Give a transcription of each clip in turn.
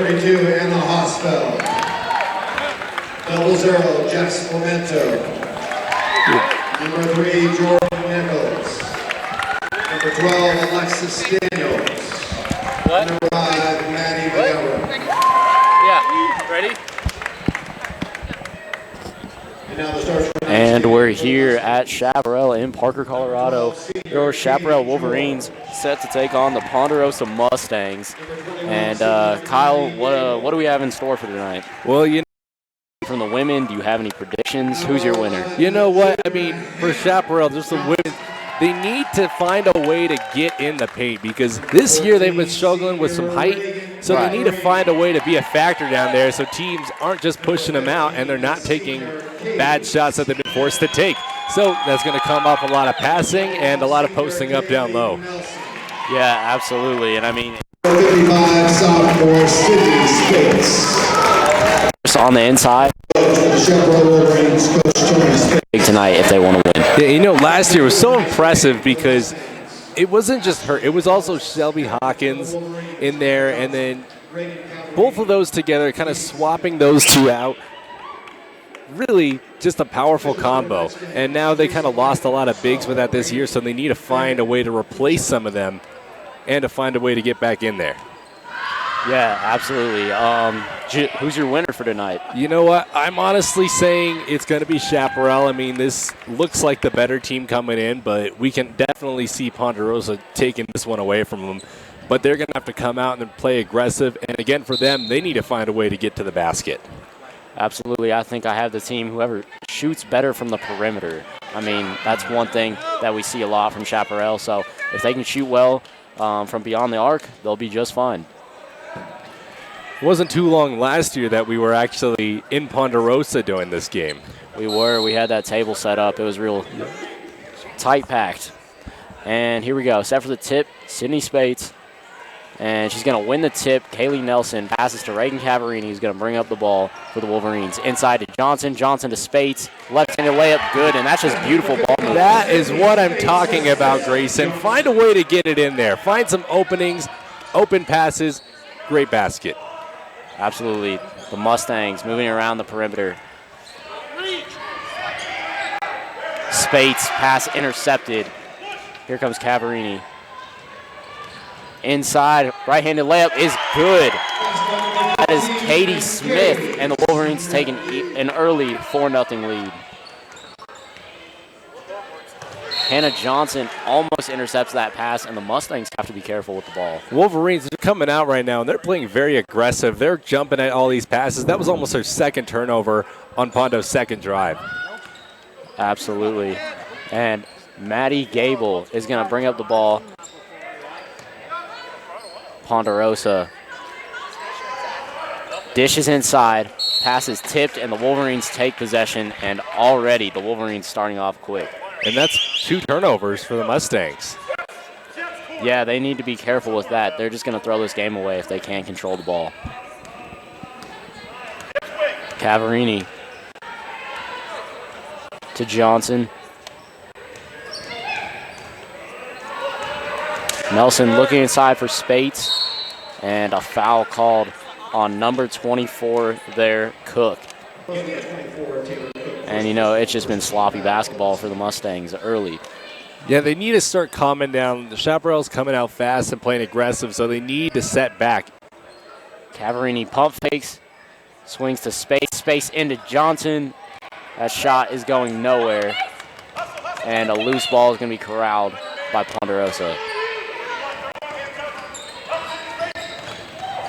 32 in the hospital. Double zero, Jess Clemento. Number 3, Jordan Nichols. Number 12, Alexis Daniels. What? Number 5, Maddie McGovern. Yeah, ready? And now the starts for And we're here at Chaparral in Parker, Colorado. Your Chaparral Wolverines set to take on the Ponderosa Mustangs. And Kyle, what do we have in store for tonight? Well, you know, from the women, do you have any predictions? Who's your winner? you know what? I mean, for Chaparral, just the women, they need to find a way to get in the paint because this year they've been struggling with some height. So they need to find a way to be a factor down there so teams aren't just pushing them out and they're not taking bad shots that they've been forced to take. So that's going to come off a lot of passing and a lot of posting up down low. Yeah, absolutely. And I mean, 55, sophomore Sydney Spates. just on the inside The Chaparral Wolverines coach Tony Spates. tonight if they want to win. Yeah, you know, last year was so impressive because it wasn't just her. It was also Shelby Hawkins in there, and then both of those together, kind of swapping those two out. Really just a powerful combo. And now they kind of lost a lot of bigs with that this year, so they need to find a way to replace some of them and to find a way to get back in there. Yeah, absolutely. Who's your winner for tonight? You know what? I'm honestly saying it's going to be Chaparral. I mean, this looks like the better team coming in, but we can definitely see Ponderosa taking this one away from them. But they're going to have to come out and play aggressive. And again, for them, they need to find a way to get to the basket. Absolutely. I think I have the team whoever shoots better from the perimeter. I mean, that's one thing that we see a lot from Chaparral. So if they can shoot well from beyond the arc, they'll be just fine. It wasn't too long last year that we were actually in Ponderosa doing this game. We were. We had that table set up. It was real tight packed. And here we go. Set for the tip, Sydney Spates. And she's going to win the tip. Kaylee Nelson passes to Reagan Cavarini, who's going to bring up the ball for the Wolverines. Inside to Johnson. Johnson to Spates. Left-handed layup, good. And that's just beautiful ball movement. That is what I'm talking about, Grayson. Find a way to get it in there. Find some openings, open passes. Great basket. Absolutely. The Mustangs moving around the perimeter. Spates, pass intercepted. Here comes Cavarini. Inside, right-handed layup is good. That is Katie Smith, and the Wolverines taking an early 4-0 lead. Hannah Johnson almost intercepts that pass, and the Mustangs have to be careful with the ball. Wolverines are coming out right now, and they're playing very aggressive. They're jumping at all these passes. That was almost their second turnover on Pondo's second drive. Absolutely. And Maddie Gable is going to bring up the ball. Ponderosa dishes inside, passes tipped, and the Wolverines take possession, and already the Wolverines starting off quick. And that's 2 turnovers for the Mustangs. Yeah, they need to be careful with that. They're just going to throw this game away if they can't control the ball. Cavarini to Johnson. Nelson looking inside for Spates, and a foul called on number 24 there, Cook. And, you know, it's just been sloppy basketball for the Mustangs early. Yeah, they need to start calming down. The Chaparral's coming out fast and playing aggressive, so they need to set back. Cavarini pump fakes, swings to Space, Space into Johnson. That shot is going nowhere, and a loose ball is going to be corralled by Ponderosa.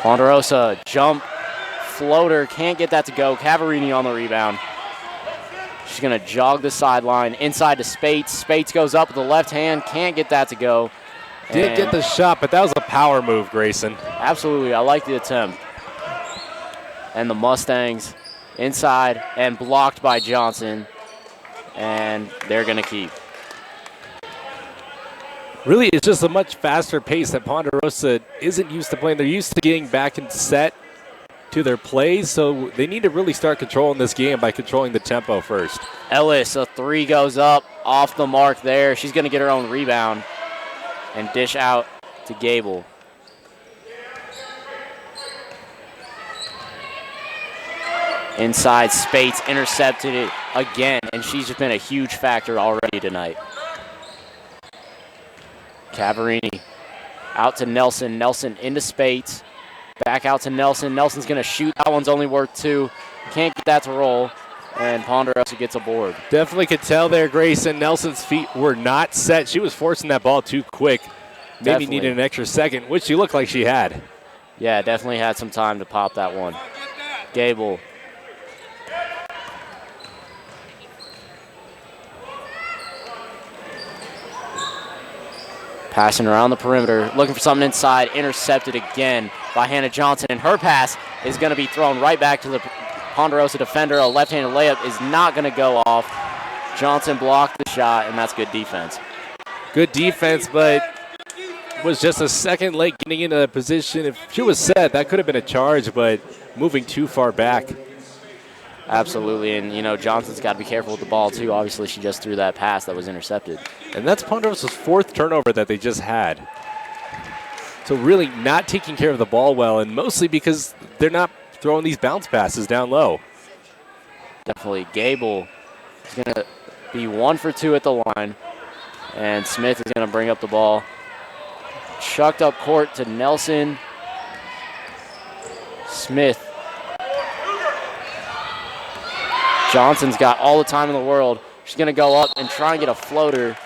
Ponderosa jump, floater, can't get that to go. Cavarini on the rebound. She's going to jog the sideline inside to Spates. Spates goes up with the left hand, can't get that to go. Did get the shot, but that was a power move, Grayson. Absolutely, I like the attempt. And the Mustangs inside and blocked by Johnson, and they're going to keep. Really, it's just a much faster pace that Ponderosa isn't used to playing. They're used to getting back and set to their plays, so they need to really start controlling this game by controlling the tempo first. Ellis, a three goes up, off the mark there. She's going to get her own rebound and dish out to Gable. Inside, Spates intercepted it again, and she's just been a huge factor already tonight. Cavarini out to Nelson. Nelson into Spates. Back out to Nelson. Nelson's going to shoot. That one's only worth 2. Can't get that to roll, and Ponderosa gets a board. Definitely could tell there, Grayson. Nelson's feet were not set. She was forcing that ball too quick. Maybe Definitely needed an extra second, which she looked like she had. Yeah, definitely had some time to pop that one. Gable. Passing around the perimeter, looking for something inside, intercepted again by Hannah Johnson, and her pass is going to be thrown right back to the Ponderosa defender. A left-handed layup is not going to go off. Johnson blocked the shot, and that's good defense. Good defense, but was just a second late getting into the position. If she was set, that could have been a charge, but moving too far back. Absolutely, and, you know, Johnson's got to be careful with the ball, too. Obviously, she just threw that pass that was intercepted. And that's Ponderosa's 4th turnover that they just had. So really not taking care of the ball well, and mostly because they're not throwing these bounce passes down low. Definitely. Gable is going to be 1 for 2 at the line, and Smith is going to bring up the ball. Chucked up court to Nelson. Smith. Johnson's got all the time in the world. She's going to go up and try and get a floater.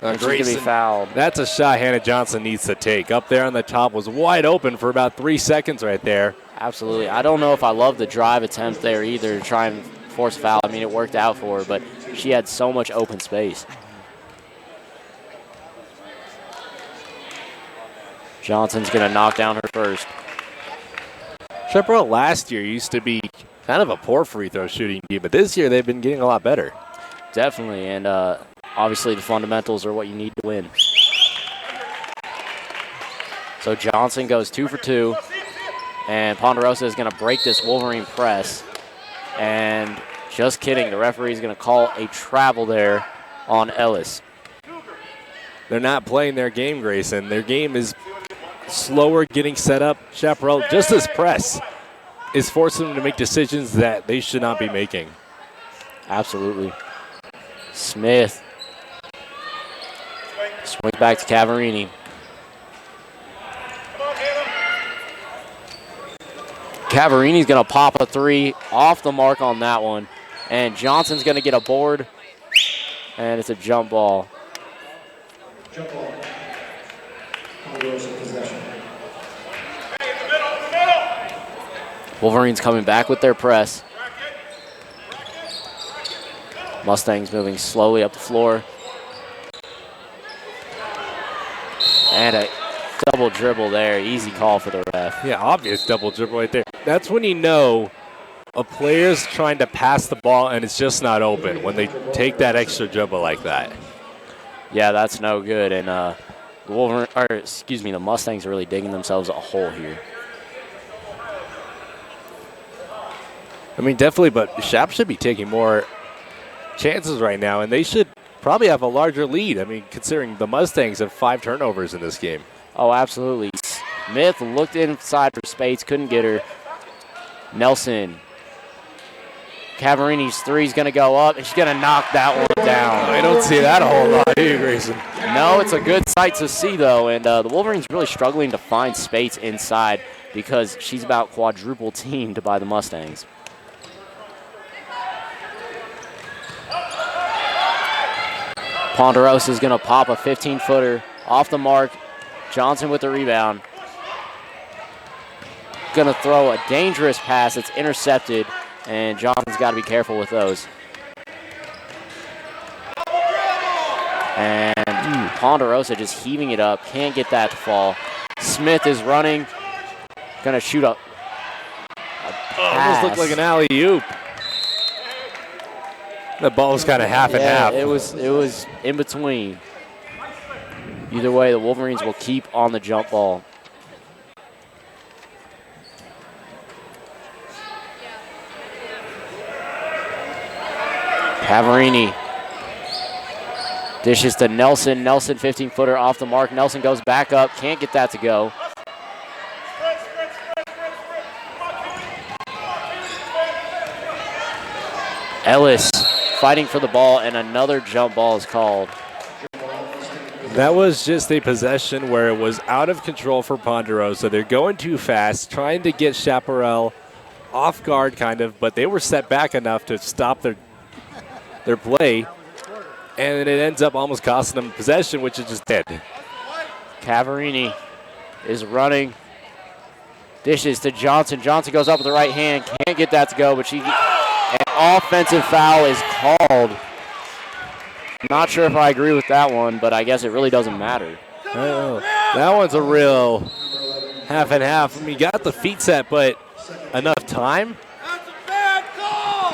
And she's going to be fouled. That's a shot Hannah Johnson needs to take. Up there on the top was wide open for about 3 seconds right there. Absolutely. I don't know if I love the drive attempt there either to try and force a foul. I mean, it worked out for her, but she had so much open space. Johnson's going to knock down her first. Chaparral last year used to be kind of a poor free throw shooting team, but this year they've been getting a lot better. Definitely, and obviously the fundamentals are what you need to win. So Johnson goes 2 for 2, and Ponderosa is going to break this Wolverine press. And just kidding, the referee is going to call a travel there on Ellis. They're not playing their game, Grayson. Their game is slower getting set up. Chaparral, just as press, is forcing them to make decisions that they should not be making. Absolutely. Smith. Swings back to Cavarini. Cavarini's going to pop a 3 off the mark on that one. And Johnson's going to get a board. And it's a jump ball. Jump ball. Ponderosa possession. Wolverines coming back with their press. Mustangs moving slowly up the floor. And a double dribble there. Easy call for the ref. Yeah, obvious double dribble right there. That's when you know a player's trying to pass the ball and it's just not open, when they take that extra dribble like that. Yeah, that's no good. And the Mustangs are really digging themselves a hole here. I mean, definitely, but Shap should be taking more chances right now, and they should probably have a larger lead. I mean, considering the Mustangs have 5 turnovers in this game. Oh, absolutely. Smith looked inside for Spates, couldn't get her. Nelson. Cavarini's 3 is going to go up, and she's going to knock that one down. I don't see that a whole lot, do you, Grayson? No, it's a good sight to see, though, and the Wolverines really struggling to find Spates inside because she's about quadruple teamed by the Mustangs. Ponderosa is going to pop a 15-footer off the mark. Johnson with the rebound. Going to throw a dangerous pass that's intercepted, and Johnson's got to be careful with those. And Ponderosa just heaving it up. Can't get that to fall. Smith is running. Going to shoot up. Almost looked like an alley-oop. The ball was kind of half and half. It was in between. Either way, the Wolverines will keep on the jump ball. Cavarini dishes to Nelson. Nelson, 15-footer off the mark. Nelson goes back up. Can't get that to go. Ellis fighting for the ball, and another jump ball is called. That was just a possession where it was out of control for Ponderosa. They're going too fast, trying to get Chaparral off guard kind of, but they were set back enough to stop their play, and it ends up almost costing them possession, which is just dead. Cavarini is running. Dishes to Johnson. Johnson goes up with the right hand. Can't get that to go, but an offensive foul is called. Not sure if I agree with that one, but I guess it really doesn't matter. That one's a real half and half. I mean, you got the feet set, but enough time?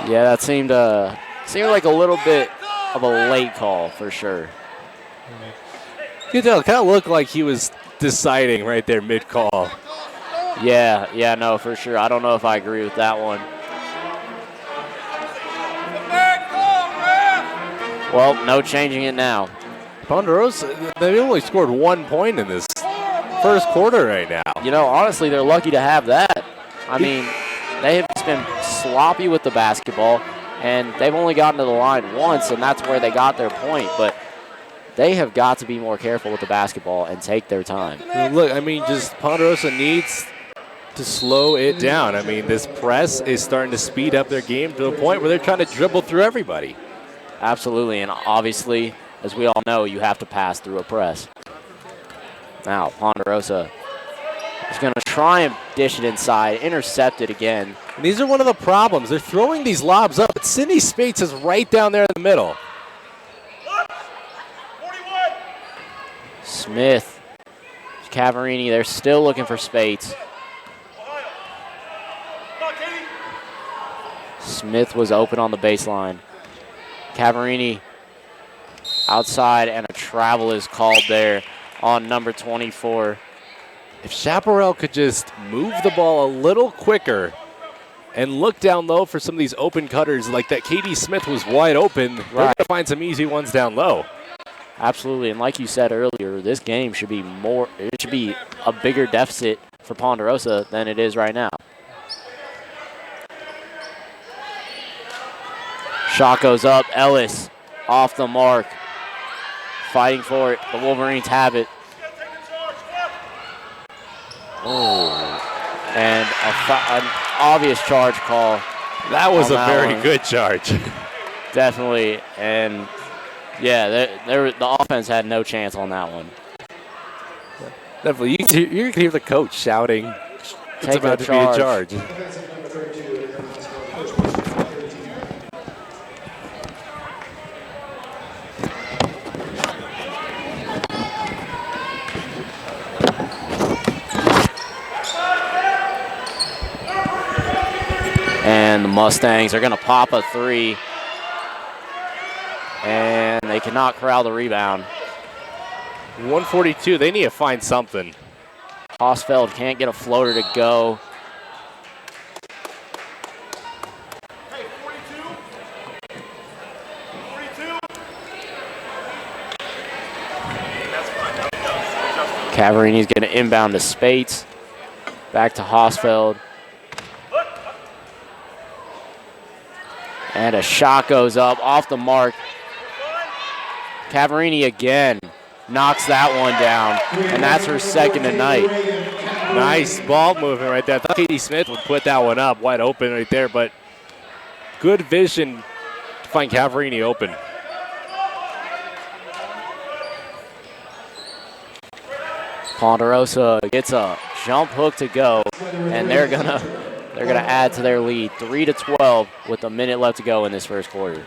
Yeah, that seemed like a little bit of a late call for sure. You can tell, it kind of looked like he was deciding right there mid-call. Yeah, no, for sure. I don't know if I agree with that one. Well, no changing it now. Ponderosa, they only scored 1 point in this first quarter right now. You know, honestly, they're lucky to have that. I mean, they have just been sloppy with the basketball, and they've only gotten to the line once, and that's where they got their point. But they have got to be more careful with the basketball and take their time. Look, I mean, just Ponderosa needs to slow it down. I mean, this press is starting to speed up their game to a point where they're trying to dribble through everybody. Absolutely, and obviously, as we all know, you have to pass through a press. Now, Ponderosa is going to try and dish it inside, intercept it again. And these are one of the problems. They're throwing these lobs up, but Sydney Spates is right down there in the middle. Smith, Cavarini, they're still looking for Spates. Smith was open on the baseline. Cavarini outside, and a travel is called there on number 24. If Chaparral could just move the ball a little quicker and look down low for some of these open cutters, like that KD Smith was wide open, they're going to find some easy ones down low. Absolutely, and like you said earlier, this game should be a bigger deficit for Ponderosa than it is right now. Shot goes up. Ellis off the mark. Fighting for it. The Wolverines have it. Oh. And an obvious charge call. That was a very good charge. Definitely. And, yeah, the offense had no chance on that one. Definitely. You can hear the coach shouting. It's about to be a charge. And the Mustangs are going to pop a three. And they cannot corral the rebound. 142, they need to find something. Hosfeld can't get a floater to go. Cavarini's going to inbound to Spates. Back to Hosfeld. And a shot goes up off the mark. Cavarini again knocks that one down, and that's her second tonight. Nice ball movement right there. I thought KD Smith would put that one up wide open right there, but good vision to find Cavarini open. Ponderosa gets a jump hook to go, and they're gonna add to their lead, 3-12 with a minute left to go in this first quarter.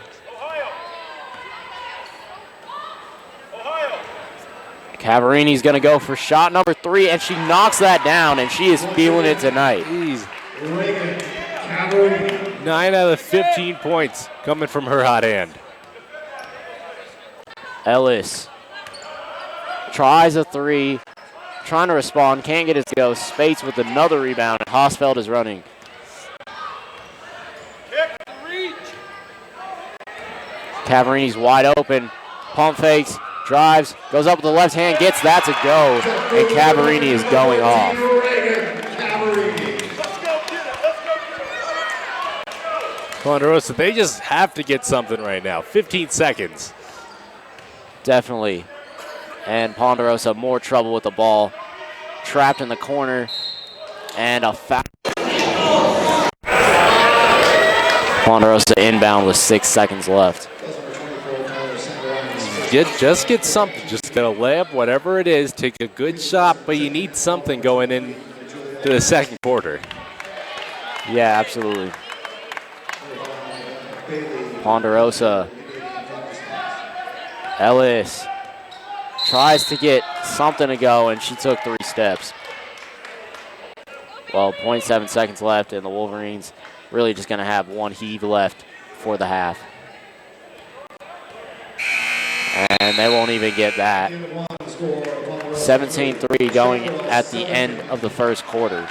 Cavarini's gonna go for shot number 3, and she knocks that down, and she is feeling it tonight. Jeez. 9 out of 15 points coming from her hot hand. Ellis tries a 3, trying to respond, can't get it to go. Spates with another rebound, and Hosfeld is running. Cavarini's wide open, pump fakes, drives, goes up with the left hand, gets that to go, and Cavarini is going off. Ponderosa, they just have to get something right now. 15 seconds. Definitely. And Ponderosa more trouble with the ball. Trapped in the corner. And a foul. Ponderosa inbound with 6 seconds left. Just get something. Just get a layup, whatever it is. Take a good shot, but you need something going in to the second quarter. Yeah, absolutely. Ponderosa. Ellis tries to get something to go, and she took 3 steps. Well, 0.7 seconds left, and the Wolverines really just going to have one heave left for the half. And they won't even get that. 17-3 going at the end of the first quarter.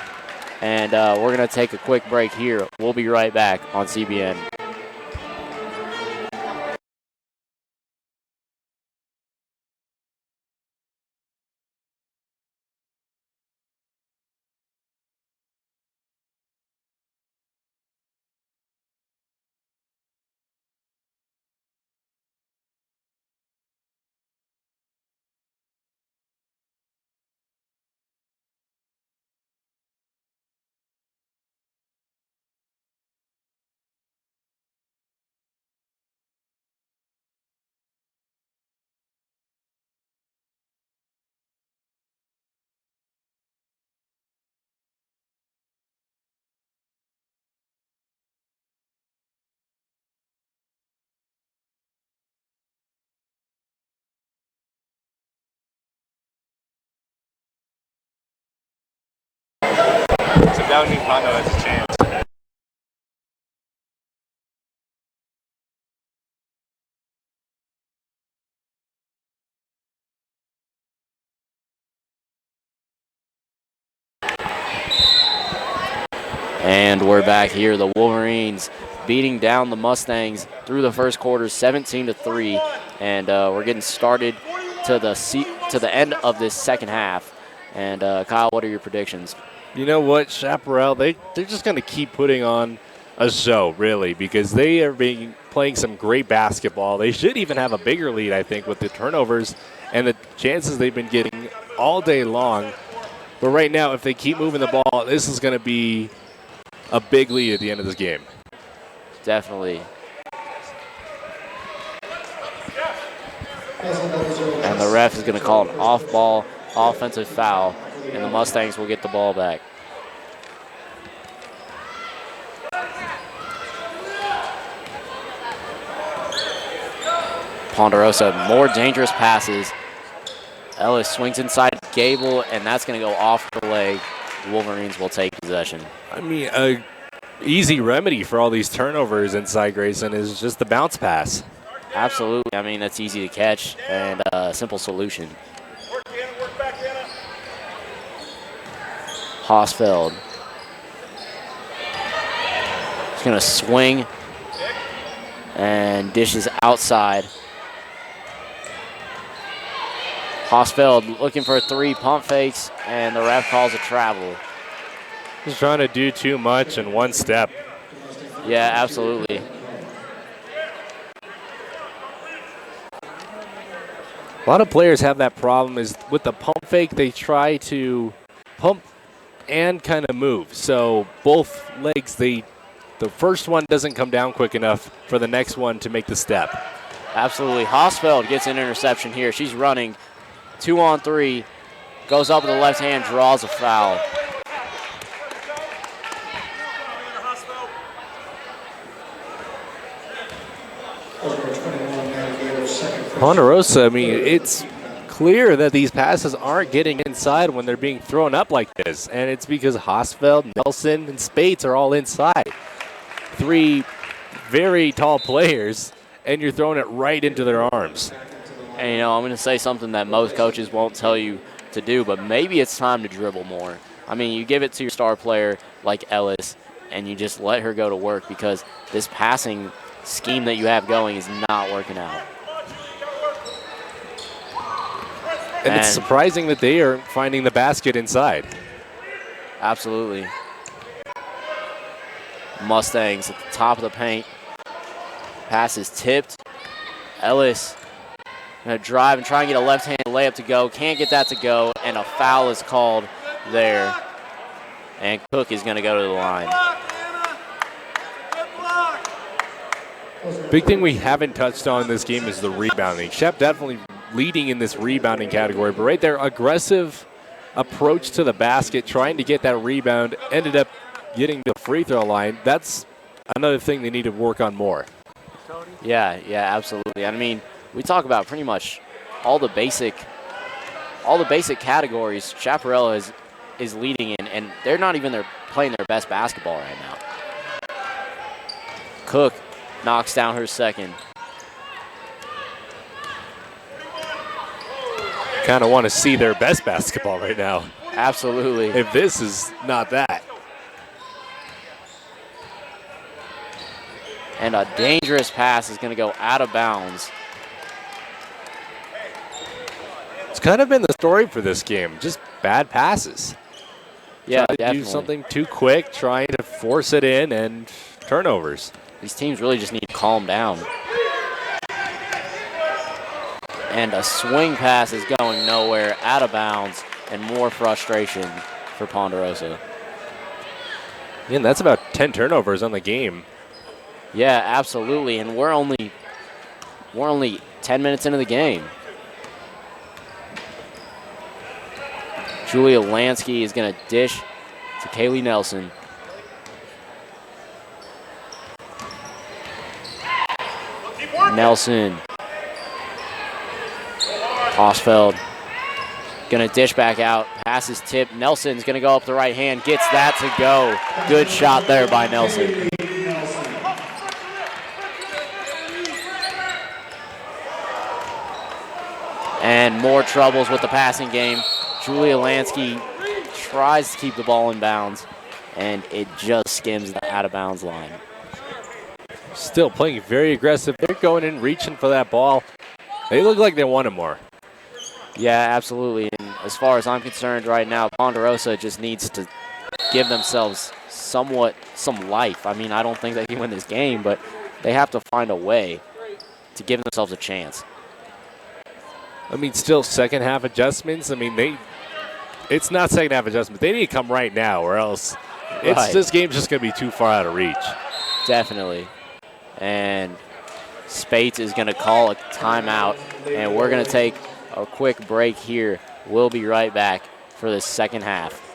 And we're going to take a quick break here. We'll be right back on CBN. So Downey Pondo has a chance. And we're back here. The Wolverines beating down the Mustangs through the first quarter, 17-3. And we're getting started to the end of this second half. And Kyle, what are your predictions? You know what, Chaparral, they're just going to keep putting on a show, really, because they are playing some great basketball. They should even have a bigger lead, I think, with the turnovers and the chances they've been getting all day long. But right now, if they keep moving the ball, this is going to be a big lead at the end of this game. Definitely. And the ref is going to call an off-ball offensive foul, and the Mustangs will get the ball back. Ponderosa, more dangerous passes. Ellis swings inside Gable, and that's going to go off the leg. The Wolverines will take possession. I mean, a easy remedy for all these turnovers inside Grayson is just the bounce pass. Absolutely. I mean, that's easy to catch and a simple solution. Hosfeld. He's going to swing and dishes outside. Hosfeld looking for a 3, pump fakes, and the ref calls a travel. He's trying to do too much in one step. Yeah, absolutely. A lot of players have that problem is with the pump fake, they try to pump and kind of move. So both legs, the first one doesn't come down quick enough for the next one to make the step. Absolutely. Hosfeld gets an interception here. She's running 2-on-3, goes up with the left hand, draws a foul. Ponderosa, I mean, it's clear that these passes aren't getting inside when they're being thrown up like this, and it's because Hosfeld, Nelson, and Spates are all inside. 3 very tall players, and you're throwing it right into their arms. And, you know, I'm going to say something that most coaches won't tell you to do, but maybe it's time to dribble more. I mean, you give it to your star player like Ellis, and you just let her go to work because this passing scheme that you have going is not working out. And it's surprising that they are finding the basket inside. Absolutely. Mustangs at the top of the paint. Pass is tipped. Ellis going to drive and try and get a left-handed layup to go. Can't get that to go, and a foul is called there. And Cook is going to go to the line. Big thing we haven't touched on in this game is the rebounding. Shep definitely leading in this rebounding category, but right there, aggressive approach to the basket, trying to get that rebound, ended up getting the free throw line. That's another thing they need to work on more. Yeah, absolutely. I mean, we talk about pretty much all the basic categories Chaparral is leading in, and they're not even playing their best basketball right now. Cook knocks down her second. Kind of want to see their best basketball right now. Absolutely. If this is not that. And a dangerous pass is going to go out of bounds. It's kind of been the story for this game, just bad passes. Yeah, trying to definitely. do something too quick, trying to force it in, and turnovers. These teams really just need to calm down. And a swing pass is going nowhere, out of bounds, and more frustration for Ponderosa. Yeah, that's about 10 turnovers on the game. Yeah, absolutely, and we're only 10 minutes into the game. Julia Lansky is going to dish to Kaylee Nelson. Nelson. Hosfeld going to dish back out. Pass is tipped. Nelson's going to go up the right hand. Gets that to go. Good shot there by Nelson. And more troubles with the passing game. Julia Lansky tries to keep the ball in bounds, and it just skims the out-of-bounds line. Still playing very aggressive. They're going in, reaching for that ball. They look like they want it more. Yeah, absolutely. And as far as I'm concerned right now, Ponderosa just needs to give themselves some life. I mean, I don't think they can win this game, but they have to find a way to give themselves a chance. I mean, still second half adjustments. I mean, it's not second half adjustments. They need to come right now, or else this game's just going to be too far out of reach. Definitely. And Spates is going to call a timeout, and we're going to take a quick break here. We'll be right back for the second half.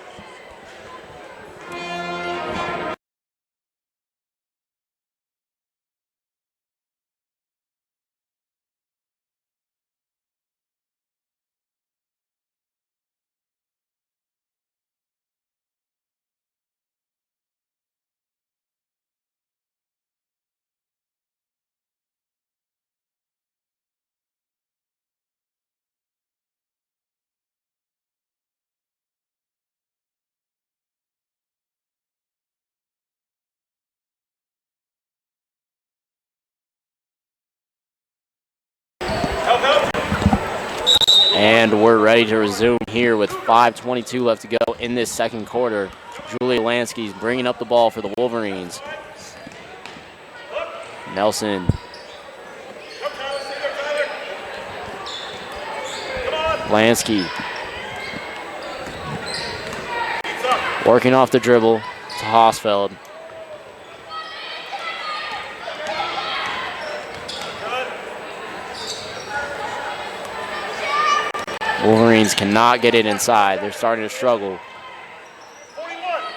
And we're ready to resume here with 5:22 left to go in this second quarter. Julia Lansky's bringing up the ball for the Wolverines. Nelson. Lansky. Working off the dribble to Hosfeld. Wolverines cannot get it inside. They're starting to struggle.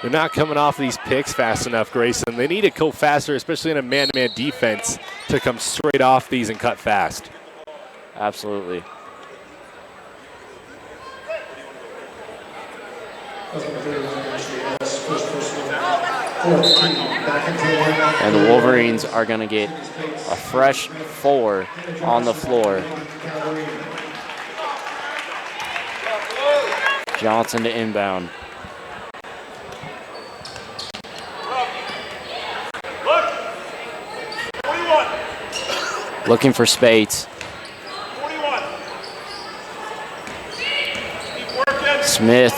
They're not coming off these picks fast enough, Grayson. They need to go faster, especially in a man-to-man defense, to come straight off these and cut fast. Absolutely. And the Wolverines are going to get a fresh 4 on the floor. Johnson to inbound. Looking for Spates. Smith.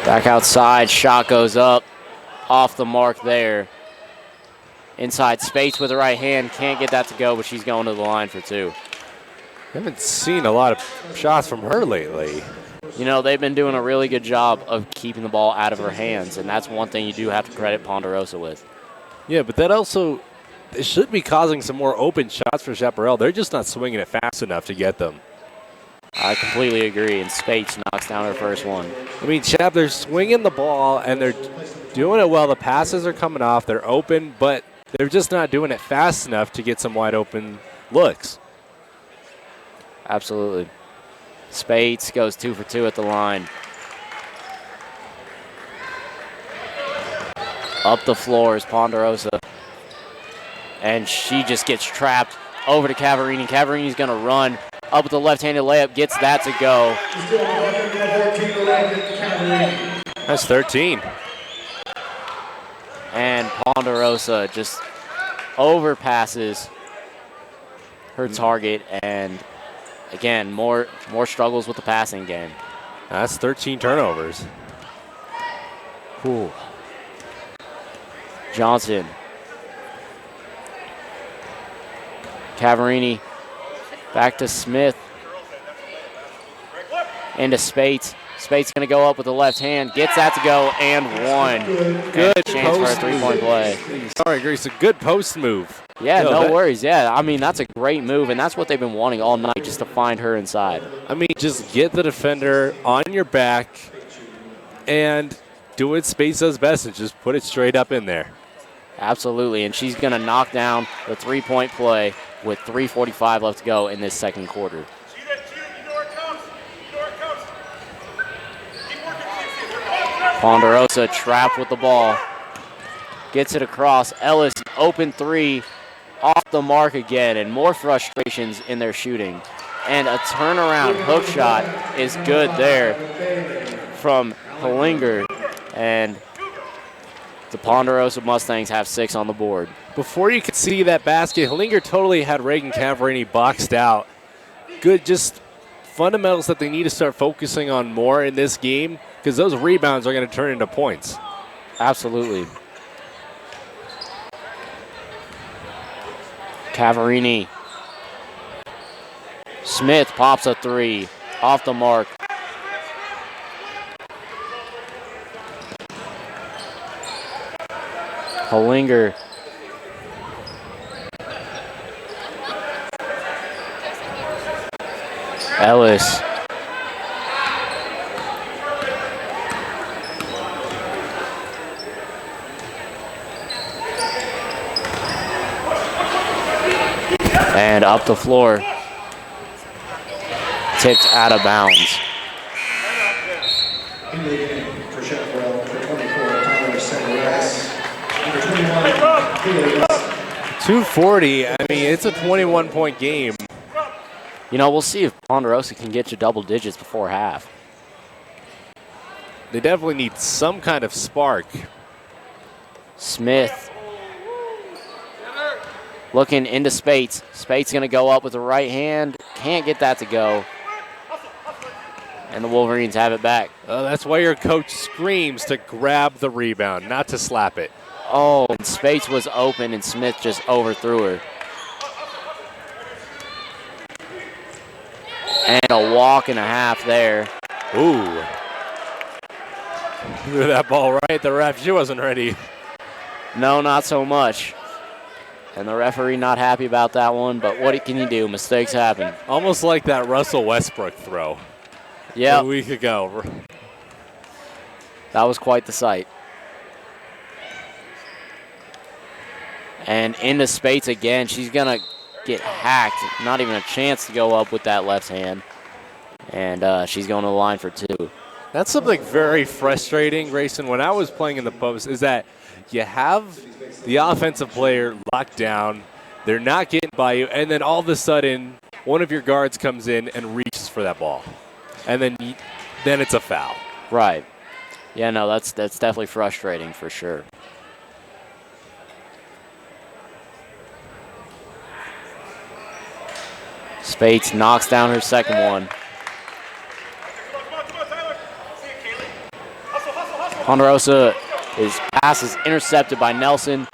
Back outside, shot goes up, off the mark there. Inside Spates with the right hand, can't get that to go, but she's going to the line for two. Haven't seen a lot of shots from her lately. You know, they've been doing a really good job of keeping the ball out of her hands, and that's one thing you do have to credit Ponderosa with. Yeah, but that also it should be causing some more open shots for Chaparral. They're just not swinging it fast enough to get them. I completely agree, and Spates knocks down her first one. I mean, Chap, they're swinging the ball, and they're doing it well. The passes are coming off. They're open, but they're just not doing it fast enough to get some wide open looks. Absolutely. Spates goes 2 for 2 at the line. Up the floor is Ponderosa. And she just gets trapped over to Cavarini. Cavarini's going to run up with the left-handed layup, gets that to go. That's 13. And Ponderosa just overpasses her target, and again, more struggles with the passing game. That's 13 turnovers. Ooh. Johnson. Cavarini back to Smith. Into Spates. Spates going to go up with the left hand. Gets that to go and one. Good and chance for a three-point play. Sorry, Grace. A good post move. Yeah, no worries. Yeah, I mean, that's a great move, and that's what they've been wanting all night, just to find her inside. I mean, just get the defender on your back and do what Spates does best and just put it straight up in there. Absolutely, and she's going to knock down the three-point play with 3:45 left to go in this second quarter. Ponderosa trapped with the ball. Gets it across. Ellis, open three, off the mark again, and more frustrations in their shooting. And a turnaround hook shot is good there from Helinger, and the Ponderosa Mustangs have 6 on the board. Before you could see that basket, Helinger totally had Reagan Cavarini boxed out. Good, just fundamentals that they need to start focusing on more in this game, because those rebounds are going to turn into points. Absolutely. Cavarini. Smith pops a three. Off the mark. Helinger. Ellis. And up the floor. Tipped out of bounds. In the game for Chaparral for 24, Tyler Sanderas. Number 21, 240. I mean, it's a 21-point game. You know, we'll see if Ponderosa can get to double digits before half. They definitely need some kind of spark. Smith looking into Spates. Spates going to go up with the right hand. Can't get that to go. And the Wolverines have it back. That's why your coach screams to grab the rebound, not to slap it. Oh, and Spates was open, and Smith just overthrew her. And a walk and a half there. Ooh. Threw that ball right at the ref. She wasn't ready. No, not so much. And the referee not happy about that one, but what can you do? Mistakes happen. Almost like that Russell Westbrook throw. Yeah. A week ago. That was quite the sight. And into Spates again. She's going to get hacked. Not even a chance to go up with that left hand. And she's going to the line for two. That's something very frustrating, Grayson, when I was playing in the post, is that you have the offensive player locked down. They're not getting by you. And then all of a sudden, one of your guards comes in and reaches for that ball. And then it's a foul. Right. Yeah, no, that's definitely frustrating for sure. Spates knocks down her second one. Ponderosa, his pass is intercepted by Nelson.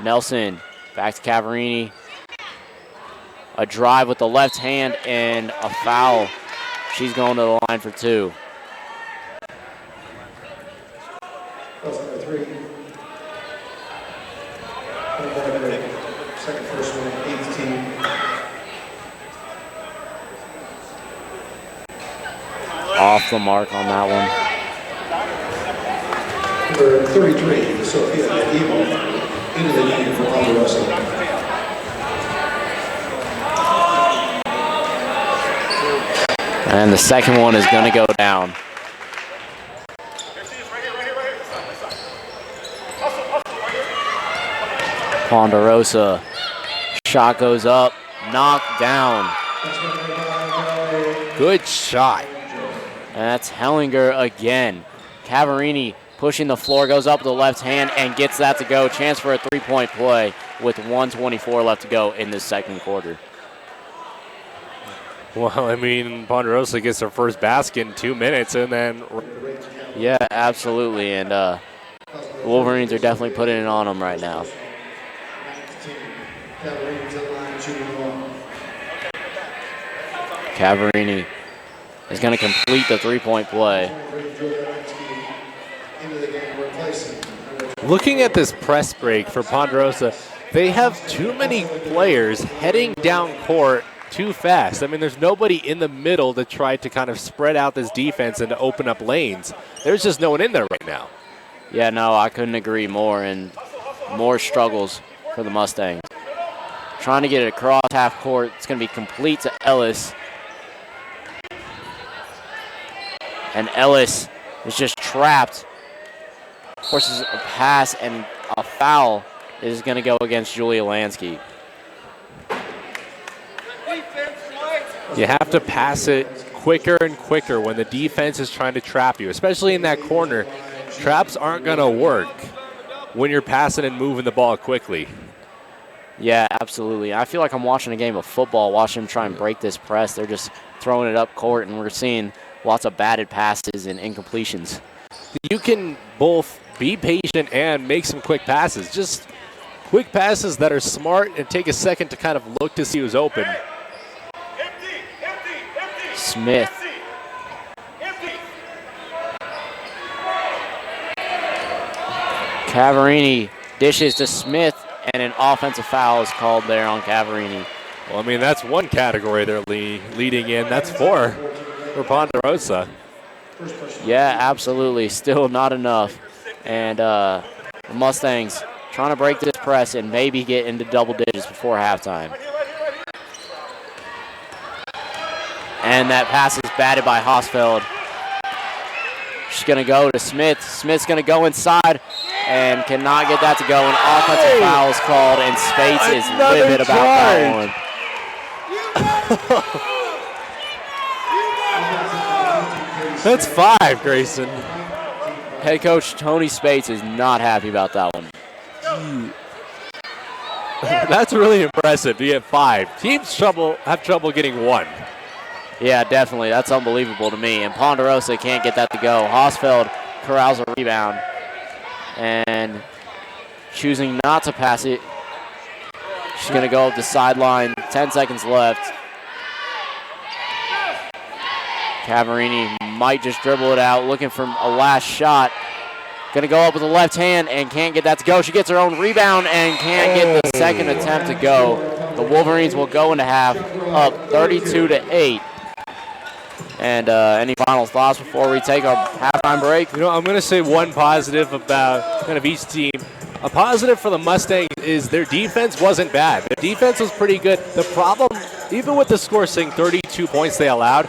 Nelson back to Cavarini. A drive with the left hand and a foul. She's going to the line for 2. That's number 3. Second first one, 18. Off the mark on that one. Number 33, Sophia Evil, into the game for Ponderosa. And the second one is going to go down. Ponderosa. Shot goes up, knocked down. Good shot. And that's Hellinger again. Cavarini pushing the floor, goes up with the left hand and gets that to go. Chance for a 3-point play with 1:24 left to go in the second quarter. Well, I mean, Ponderosa gets their first basket in 2 minutes, and then... Yeah, absolutely, and the Wolverines are definitely putting it on them right now. Cavarini is going to complete the 3-point play. Looking at this press break for Ponderosa, they have too many players heading down court too fast. I mean, there's nobody in the middle to try to kind of spread out this defense and to open up lanes. There's just no one in there right now. Yeah, no, I couldn't agree more, and more struggles for the Mustangs. Trying to get it across half court. It's going to be complete to Ellis. And Ellis is just trapped. Forces a pass, and a foul is going to go against Julia Lansky. You have to pass it quicker and quicker when the defense is trying to trap you, especially in that corner. Traps aren't going to work when you're passing and moving the ball quickly. Yeah, absolutely. I feel like I'm watching a game of football, watching them try and break this press. They're just throwing it up court, and we're seeing lots of batted passes and incompletions. You can both be patient and make some quick passes. Just quick passes that are smart and take a second to kind of look to see who's open. Smith. Cavarini dishes to Smith, and an offensive foul is called there on Cavarini. Well, I mean, that's one category they're leading in. That's 4 for Ponderosa. Yeah, absolutely. Still not enough. And the Mustangs trying to break this press and maybe get into double digits before halftime. And that pass is batted by Hosfeld. She's going to go to Smith. Smith's going to go inside and cannot get that to go. An offensive foul is called, and Spates is livid about that one. That's 5, Grayson. Head coach Tony Spates is not happy about that one. That's really impressive. You get 5. Teams have trouble getting 1. Yeah, definitely. That's unbelievable to me. And Ponderosa can't get that to go. Hosfeld corrals a rebound and choosing not to pass it. She's going to go up the sideline. 10 seconds left. Cavarini might just dribble it out, looking for a last shot. Going to go up with the left hand and can't get that to go. She gets her own rebound and can't get the second attempt to go. The Wolverines will go into half up 32-8. And any final thoughts before we take our halftime break? You know, I'm going to say one positive about kind of each team. A positive for the Mustangs is their defense wasn't bad. Their defense was pretty good. The problem, even with the score saying 32 points they allowed,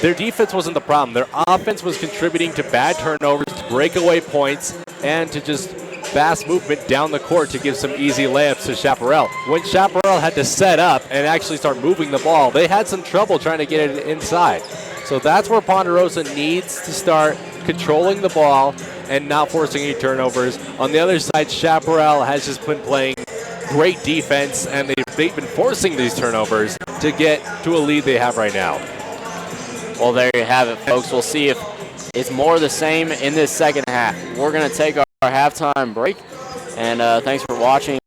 their defense wasn't the problem. Their offense was contributing to bad turnovers, to breakaway points, and to just fast movement down the court to give some easy layups to Chaparral. When Chaparral had to set up and actually start moving the ball, they had some trouble trying to get it inside. So that's where Ponderosa needs to start controlling the ball and not forcing any turnovers. On the other side, Chaparral has just been playing great defense, and they've been forcing these turnovers to get to a lead they have right now. Well, there you have it, folks. We'll see if it's more of the same in this second half. We're going to take our halftime break, and thanks for watching.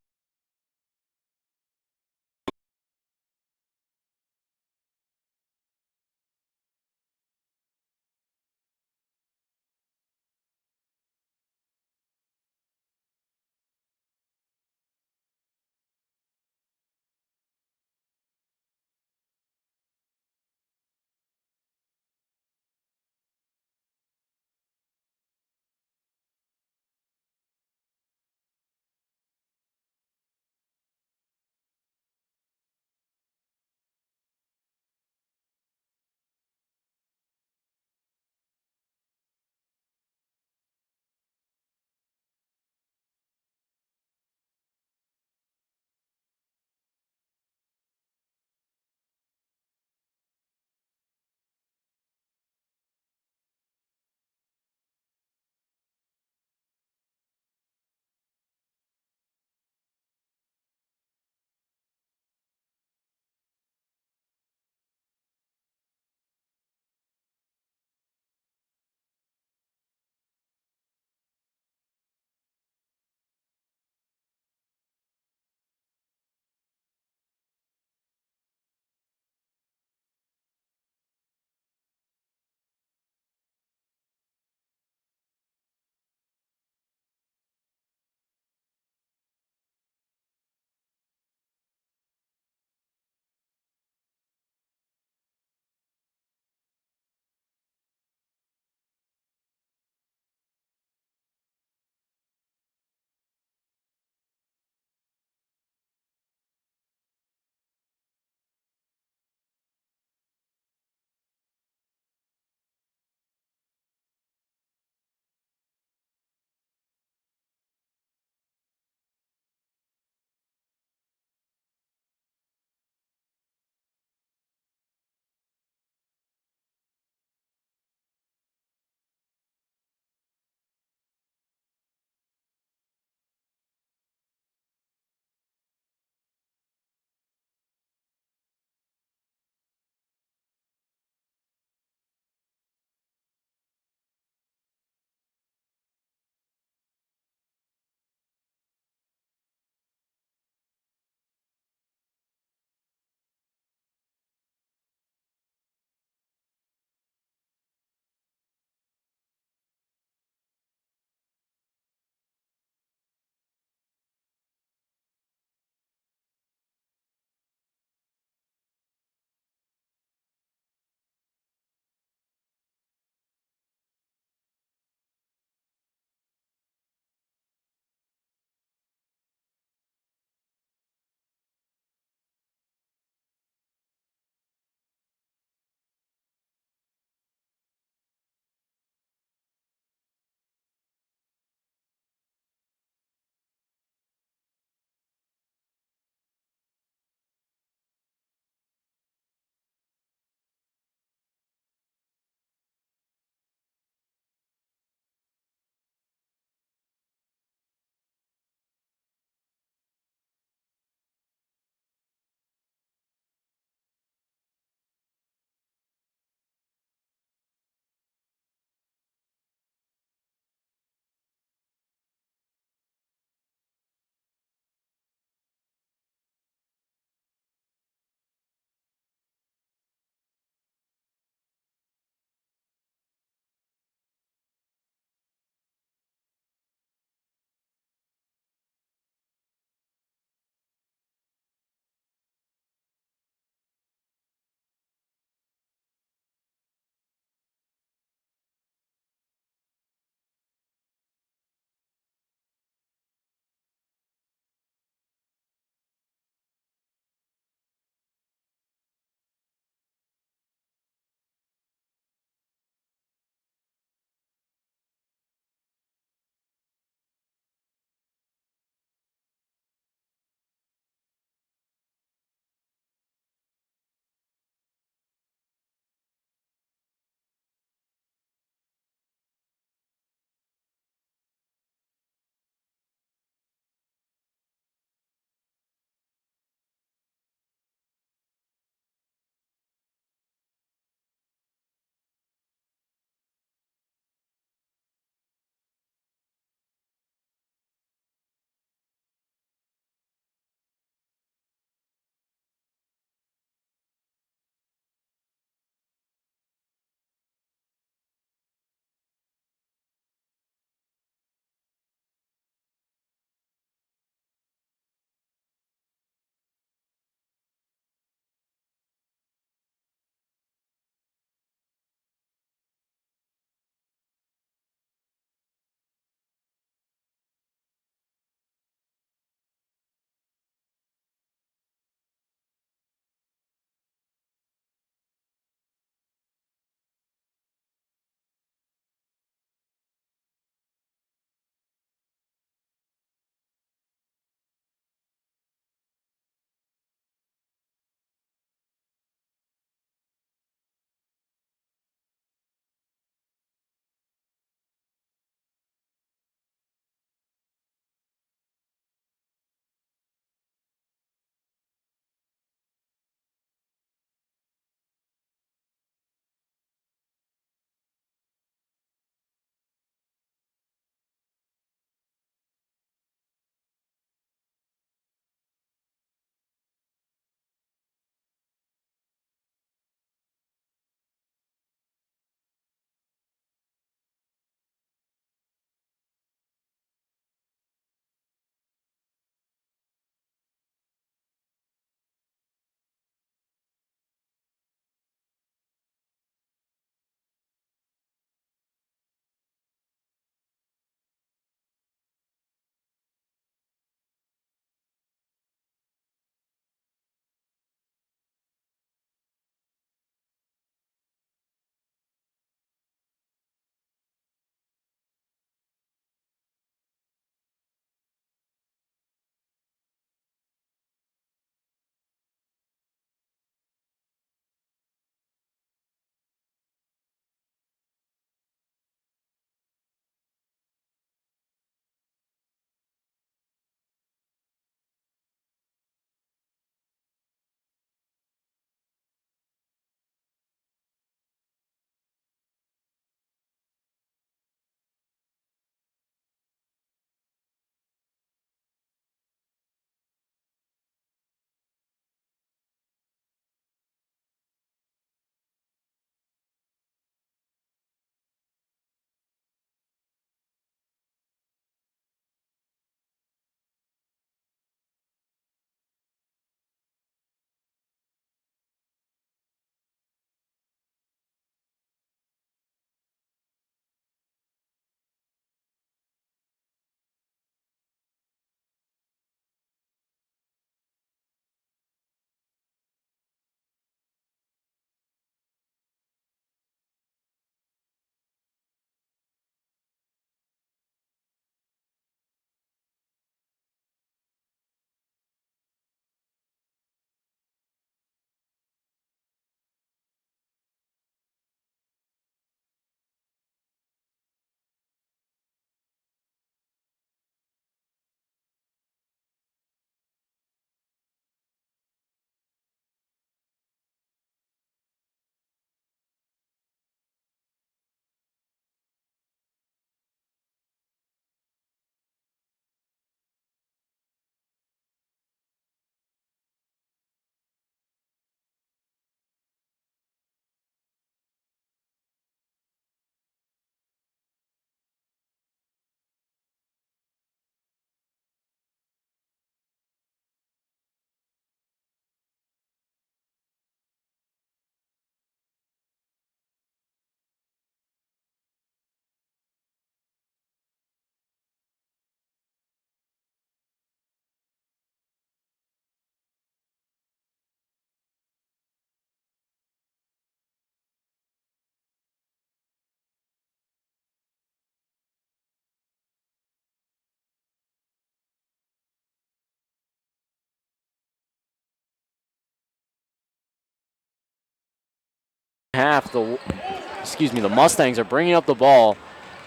half, the Mustangs are bringing up the ball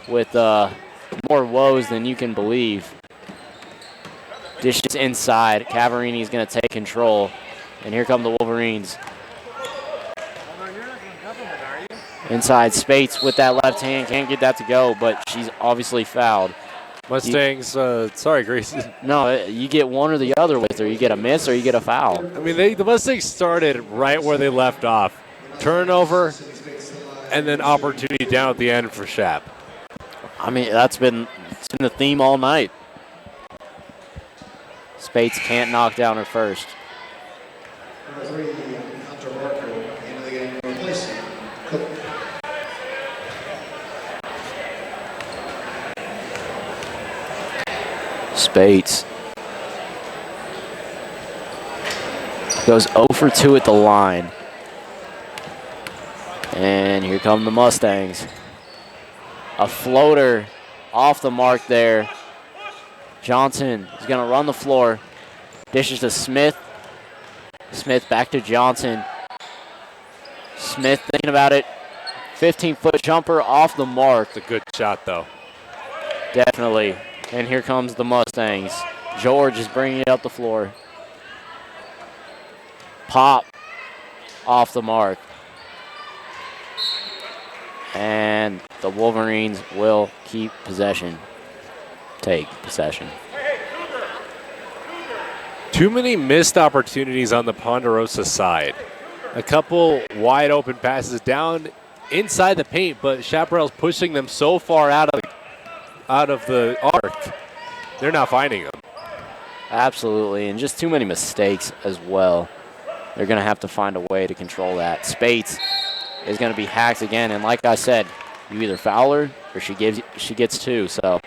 with more woes than you can believe. Dishes inside. Cavarini is going to take control. And here come the Wolverines. Inside, Spates with that left hand. Can't get that to go, but she's obviously fouled. Mustangs, sorry, Grace. No, you get one or the other with her. You get a miss or you get a foul. I mean, the Mustangs started right where they left off. Turnover, and then opportunity down at the end for Shap. I mean, it's been the theme all night. Spates can't knock down her first. Number 3, Hunter Barker, into the game, replacing Cook. Spates goes 0 for 2 at the line. And here come the Mustangs. A floater off the mark there. Johnson is going to run the floor. Dishes to Smith. Smith back to Johnson. Smith thinking about it. 15-foot jumper off the mark. It's a good shot, though. Definitely. And here comes the Mustangs. George is bringing it up the floor. Pop off the mark. And the Wolverines will keep possession. Take possession. Too many missed opportunities on the Ponderosa side. A couple wide open passes down inside the paint, but Chaparral's pushing them so far out of the arc, they're not finding them. Absolutely, and just too many mistakes as well. They're going to have to find a way to control that. Spates is going to be hacked again, and like I said, you either foul her or she gets 2. So,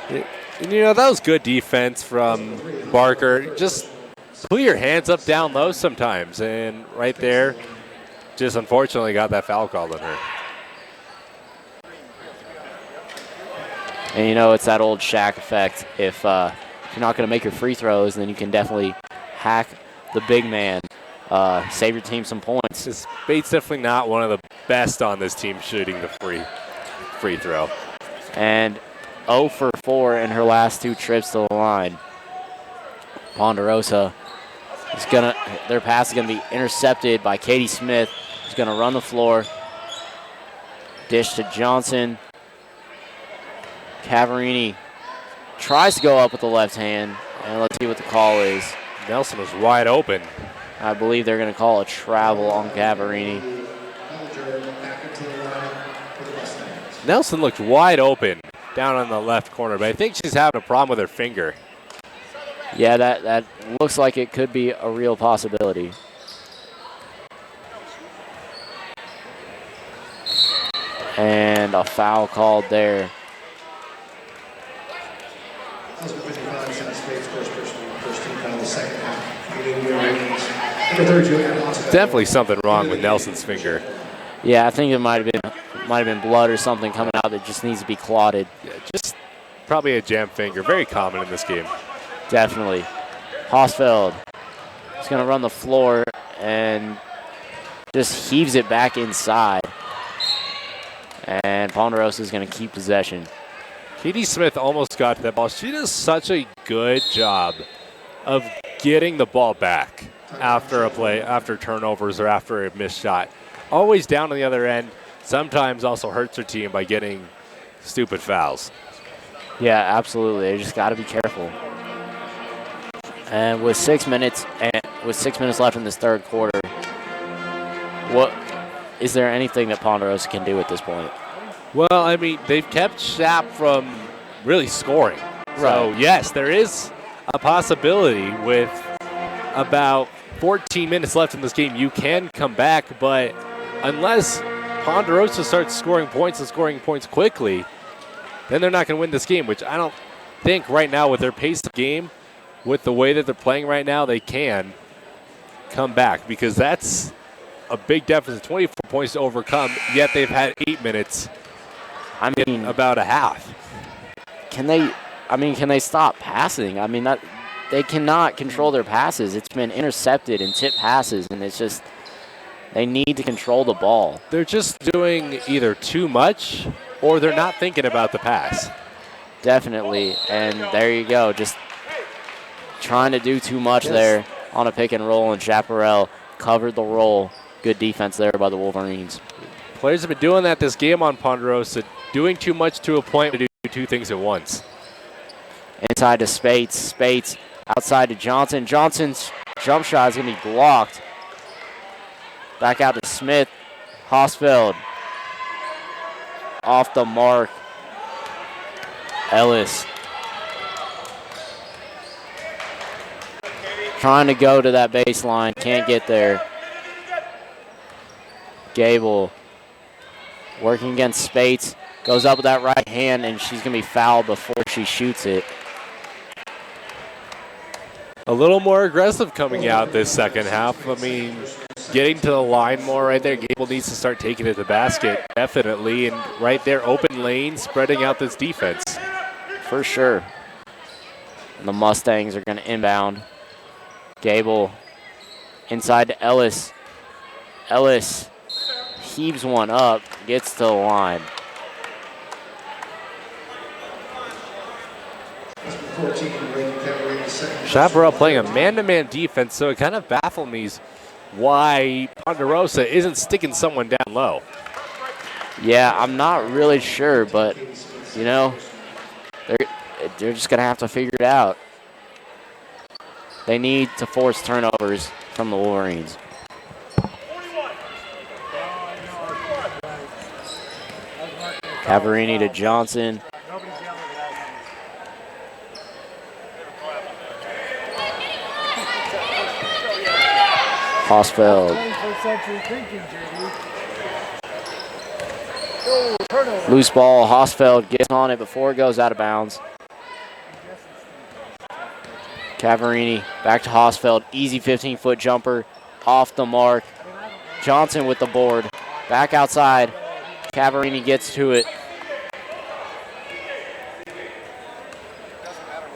and that was good defense from Barker. Just put your hands up down low sometimes, and right there, just unfortunately got that foul called on her. And it's that old Shaq effect. If you're not going to make your free throws, then you can definitely hack the big man. Save your team some points. Spates definitely not one of the best on this team shooting the free throw. And 0 for 4 in her last 2 trips to the line. Ponderosa their pass is gonna be intercepted by Katie Smith, who's gonna run the floor. Dish to Johnson. Cavarini tries to go up with the left hand, and let's see what the call is. Nelson was wide open. I believe they're going to call a travel on Cavarini. Nelson looked wide open down on the left corner, but I think she's having a problem with her finger. Yeah, that looks like it could be a real possibility. And a foul called there. Definitely something wrong with Nelson's finger. Yeah, I think it might have been blood or something coming out that just needs to be clotted. Yeah, just probably a jam finger. Very common in this game. Definitely. Hosfeld is going to run the floor and just heaves it back inside. And Ponderosa is going to keep possession. Katie Smith almost got to that ball. She does such a good job of getting the ball back after a play, after turnovers or after a missed shot. Always down on the other end. Sometimes also hurts her team by getting stupid fouls. Yeah, absolutely. They just got to be careful. And with 6 minutes left in this third quarter, is there anything that Ponderosa can do at this point? Well, I mean, they've kept Shap from really scoring. Right. So, yes, there is a possibility with about 14 minutes left in this game. You can come back, but unless Ponderosa starts scoring points and scoring points quickly, then they're not going to win this game, which I don't think right now with their pace of game, with the way that they're playing right now, they can come back because that's a big deficit, 24 points to overcome, yet they've had 8 minutes. I mean, about a half. Can they stop passing? I mean, they cannot control their passes. It's been intercepted and tip passes, and it's just They need to control the ball. They're just doing either too much or they're not thinking about the pass. Definitely, and there you go. Just trying to do too much there on a pick and roll, and Chaparral covered the roll. Good defense there by the Wolverines. Players have been doing that this game on Ponderosa, doing too much to a point to do two things at once. Inside to Spates. Spates outside to Johnson. Johnson's jump shot is going to be blocked. Back out to Smith. Hosfeld. Off the mark. Ellis. Trying to go to that baseline. Can't get there. Gable. Working against Spates. Goes up with that right hand, and she's going to be fouled before she shoots it. A little more aggressive coming out this second half. I mean, getting to the line more right there. Gable needs to start taking it to the basket, definitely. And right there, open lane, spreading out this defense. For sure. And the Mustangs are going to inbound. Gable inside to Ellis. Ellis heaves one up, gets to the line. 14, Chaparral playing a man-to-man defense, so it kind of baffled me why Ponderosa isn't sticking someone down low. Yeah, I'm not really sure, but, you know, they're just going to have to figure it out. They need to force turnovers from the Wolverines. Cavarini to Johnson. Hosfeld. Loose ball. Hosfeld gets on it before it goes out of bounds. Cavarini back to Hosfeld. Easy 15-foot jumper off the mark. Johnson with the board. Back outside. Cavarini gets to it.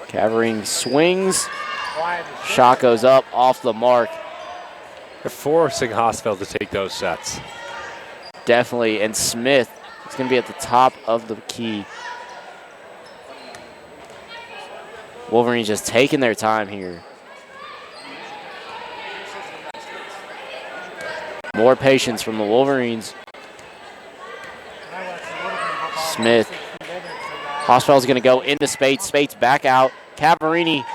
Cavarini swings. Shot goes up off the mark. They're forcing Hosfeld to take those shots. Definitely. And Smith is going to be at the top of the key. Wolverines just taking their time here. More patience from the Wolverines. Smith. Hosfeld's going to go into Spates. Spates back out. Cavarini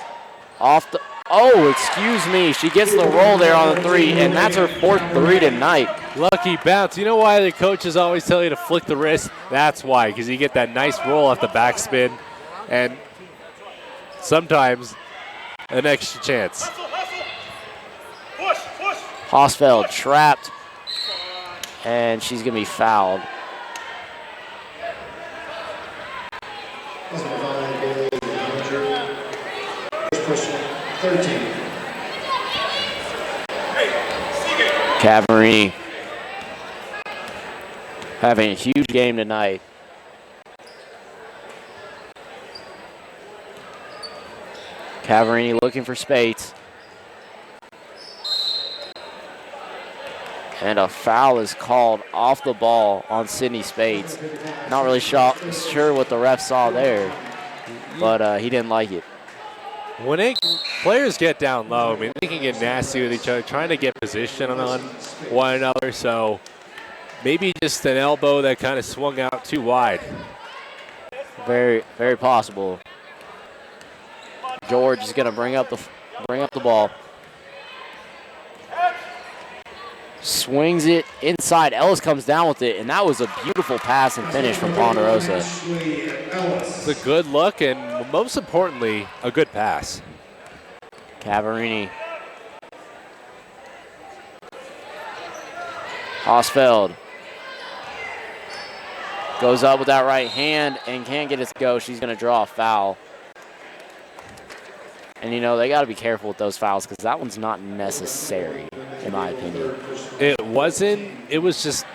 off the... Oh, excuse me. She gets the roll there on the three, and that's her fourth three tonight. Lucky bounce. You know why the coaches always tell you to flick the wrist? That's why, because you get that nice roll off the backspin, and sometimes an extra chance. Hosfeld trapped, and she's going to be fouled. Cavarini having a huge game tonight. Cavarini looking for Spates. And a foul is called off the ball on Sydney Spates. Not really sure what the ref saw there, but he didn't like it. When players get down low, I mean, they can get nasty with each other, trying to get position on one another. So maybe just an elbow that kind of swung out too wide. Very, very possible. George is going to bring up the ball. Swings it inside. Ellis comes down with it, and that was a beautiful pass and finish from Ponderosa. It's a good look, and most importantly, a good pass. Cavarini. Hosfeld goes up with that right hand and can't get it to go. She's going to draw a foul. And, you know, they got to be careful with those fouls because that one's not necessary, in my opinion. It wasn't. It was just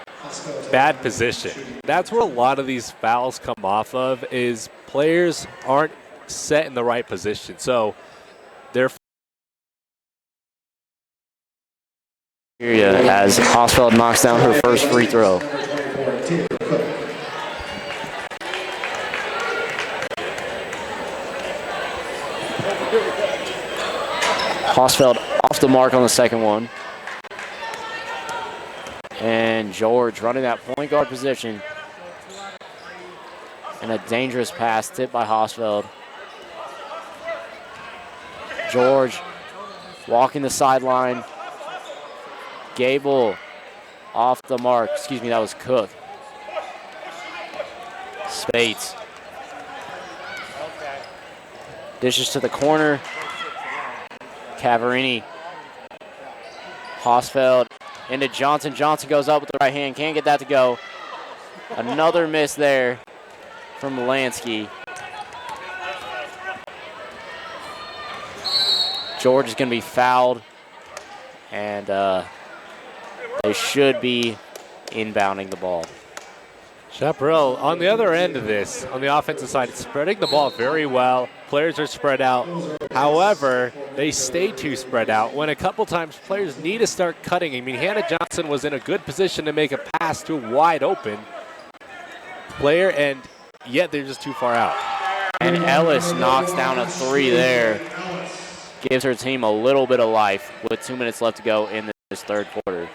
bad position. That's where a lot of these fouls come off of, is players aren't set in the right position. So they're as Hosfeld knocks down her first free throw. Hosfeld off the mark on the second one. And George running that point guard position. And a dangerous pass tipped by Hosfeld. George walking the sideline. Gable off the mark. Excuse me, that was Cook. Spates. Dishes to the corner. Cavarini. Hosfeld into Johnson. Johnson goes up with the right hand. Can't get that to go. Another miss there from Lansky. George is going to be fouled. And they should be inbounding the ball. Chaparral, on the other end of this, on the offensive side, spreading the ball very well. Players are spread out. However, they stay too spread out. When a couple times players need to start cutting. I mean, Hannah Johnson was in a good position to make a pass to a wide open player, and yet they're just too far out. And Ellis knocks down a three there. Gives her team a little bit of life with 2 minutes left to go in this third quarter.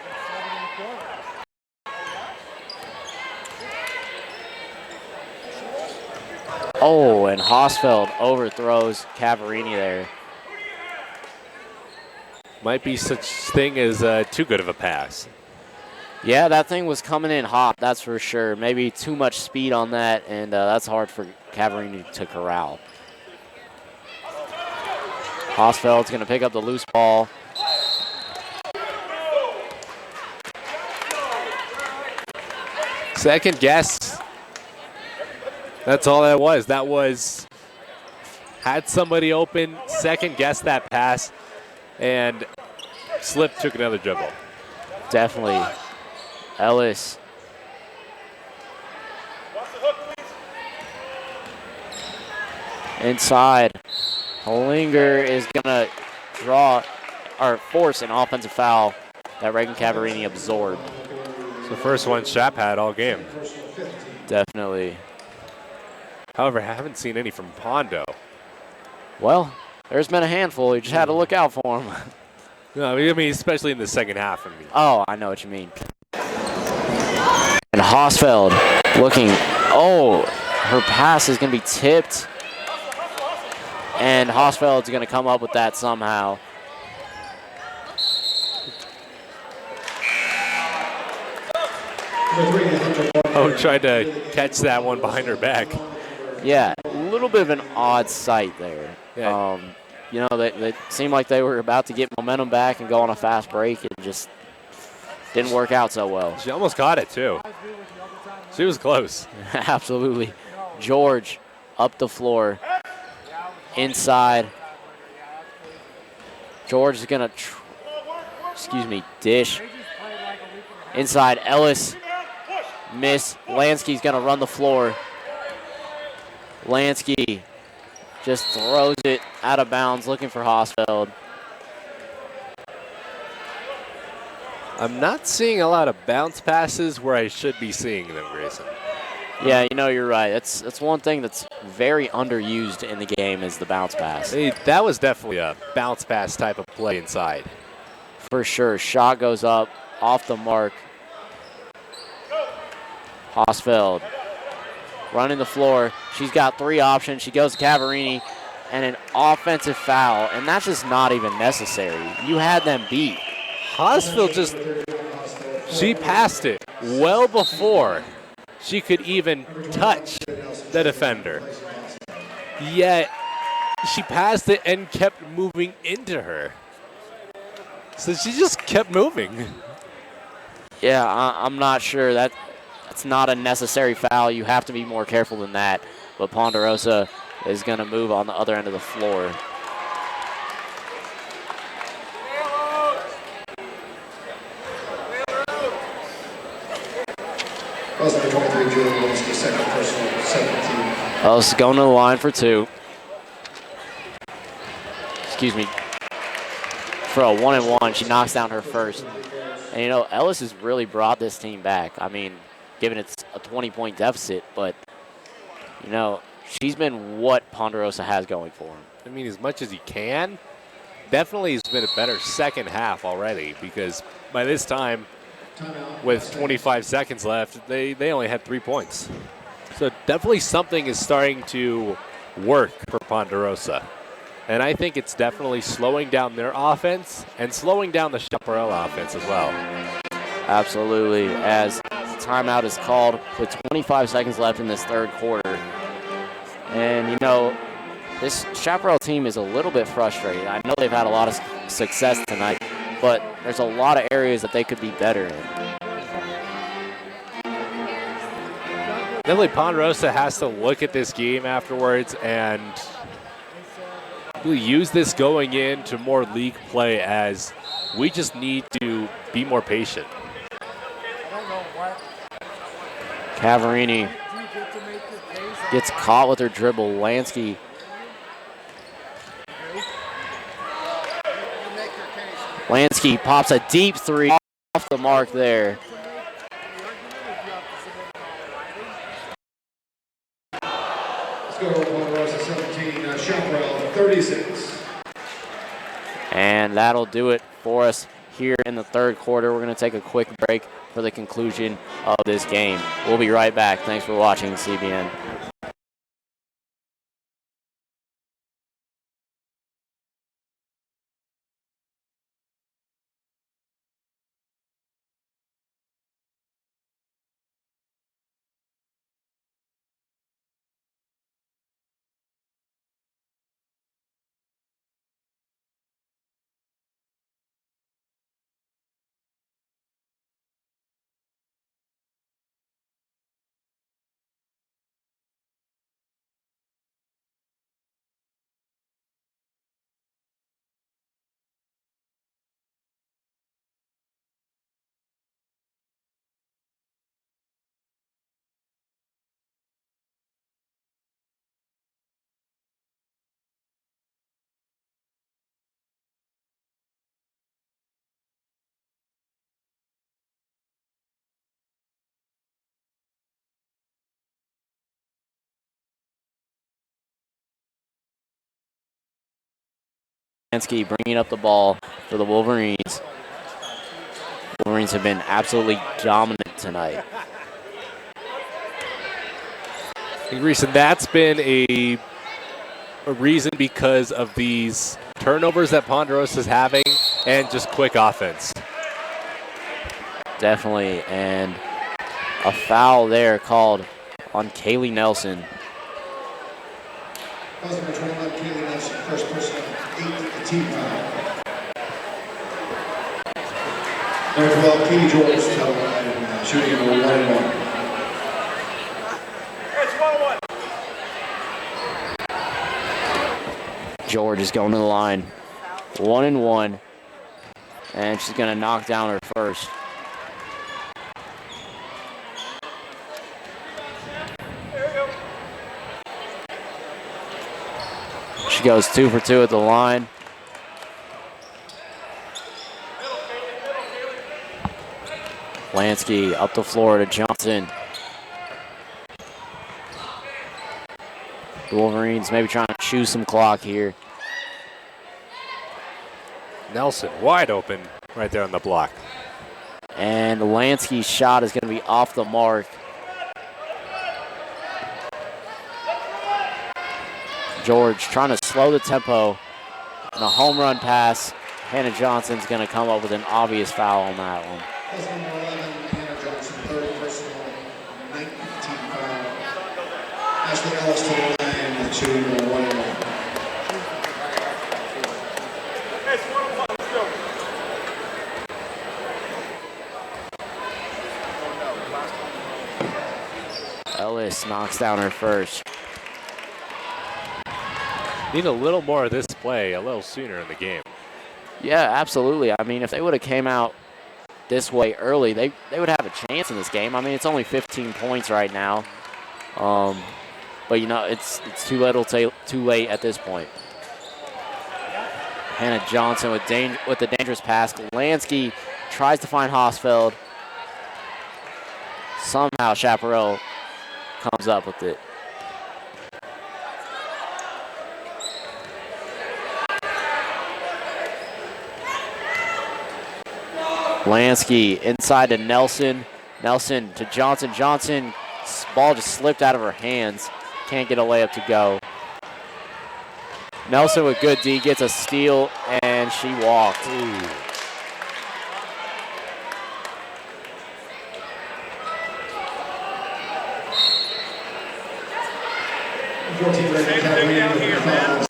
Oh, and Hosfeld overthrows Cavarini there. Might be such thing as too good of a pass. Yeah, that thing was coming in hot, that's for sure. Maybe too much speed on that, and that's hard for Cavarini to corral. Hosfeld's going to pick up the loose ball. Second guess. That's all that was. That was, had somebody open, second guess that pass, and slipped, took another dribble. Definitely. Ellis. Inside. Hollinger is going to draw or force an offensive foul that Reagan Cavarini absorbed. It's the first one Shap had all game. Definitely. However, I haven't seen any from Pondo. Well, there's been a handful. You just had to look out for them. No, I mean, especially in the second half. I mean. Oh, I know what you mean. And Hosfeld looking. Oh, her pass is going to be tipped. And Hosfeld's going to come up with that somehow. Oh, tried to catch that one behind her back. Yeah, a little bit of an odd sight there. Yeah. You know, they seemed like they were about to get momentum back and go on a fast break. It just didn't work out so well. She almost caught it, too. She was close. Absolutely. George up the floor. Inside. George is going to, dish. Inside, Ellis. Miss. Lansky's going to run the floor. Lansky just throws it out of bounds, looking for Hosfeld. I'm not seeing a lot of bounce passes where I should be seeing them, Grayson. Yeah, you know, you're right. That's one thing that's very underused in the game is the bounce pass. Hey, that was definitely a bounce pass type of play inside. For sure. Shot goes up, off the mark. Hosfeld running the floor. She's got three options. She goes to Cavarini and an offensive foul, and that's just not even necessary. You had them beat. Hosfeld she passed it well before she could even touch the defender. Yet she passed it and kept moving into her. So she just kept moving. Yeah, I'm not sure. That's not a necessary foul. You have to be more careful than that. But Ponderosa is going to move on the other end of the floor. Ellis going to the line for two. Excuse me. For a 1-and-1, she knocks down her first. And, you know, Ellis has really brought this team back. I mean, given it's a 20-point deficit, but, you know, she's been what Ponderosa has going for him. I mean, as much as he can. Definitely has been a better second half already, because by this time, with 25 seconds left, they only had 3 points. So definitely something is starting to work for Ponderosa. And I think it's definitely slowing down their offense and slowing down the Chaparral offense as well. Absolutely. As timeout is called with 25 seconds left in this third quarter. And, you know, this Chaparral team is a little bit frustrated. I know they've had a lot of success tonight, but there's a lot of areas that they could be better in. Definitely Ponderosa has to look at this game afterwards and really use this going into more league play, as we just need to be more patient. Cavarini gets caught with her dribble. Lansky pops a deep three off the mark there. Let's go Ponderosa 17, Chaparral 36. And that'll do it for us here in the third quarter. We're going to take a quick break for the conclusion of this game. We'll be right back. Thanks for watching CBN. Lansky bringing up the ball for the Wolverines. Wolverines have been absolutely dominant tonight. Reese, and that's been a reason because of these turnovers that Ponderosa is having and just quick offense. Definitely, and a foul there called on Kaylee Nelson. Foul number 21, Kaylee Nelson, first person, 8th team foul. Number 12, Katie George, shooting number 1-1. George is going to the line, 1-1, and she's going to knock down her first. She goes 2 for 2 at the line. Lansky up the floor to Johnson. The Wolverines maybe trying to chew some clock here. Nelson wide open right there on the block. And Lansky's shot is going to be off the mark. George trying to slow the tempo. And a home run pass. Hannah Johnson's going to come up with an obvious foul on that one. Foul number 11, Hannah Johnson, third personal, 19th team foul. Ashley Ellis to the line, shooting number 1-1. Ellis knocks down her first. Need a little more of this play a little sooner in the game. Yeah, absolutely. I mean, if they would have came out this way early, they would have a chance in this game. I mean, it's only 15 points right now. But, you know, it's too little too late at this point. Hannah Johnson with the dangerous pass. Lansky tries to find Hosfeld. Somehow Chaparral comes up with it. Lansky inside to Nelson. Nelson to Johnson. Johnson, ball just slipped out of her hands. Can't get a layup to go. Nelson with good D gets a steal, and she walked. Ooh.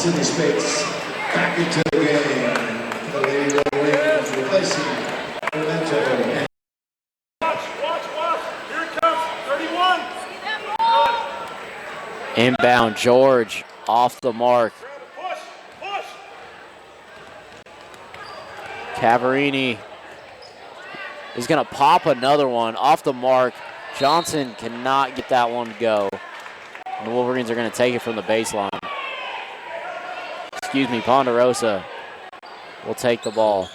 Sydney Spates back into the game. The Lady Wolverines replacing Memento. Watch. Here it comes. 31. Inbound, George off the mark. Push. Cavarini is going to pop another one off the mark. Johnson cannot get that one to go. And the Wolverines are going to take it from the baseline. Excuse me, Ponderosa will take the ball.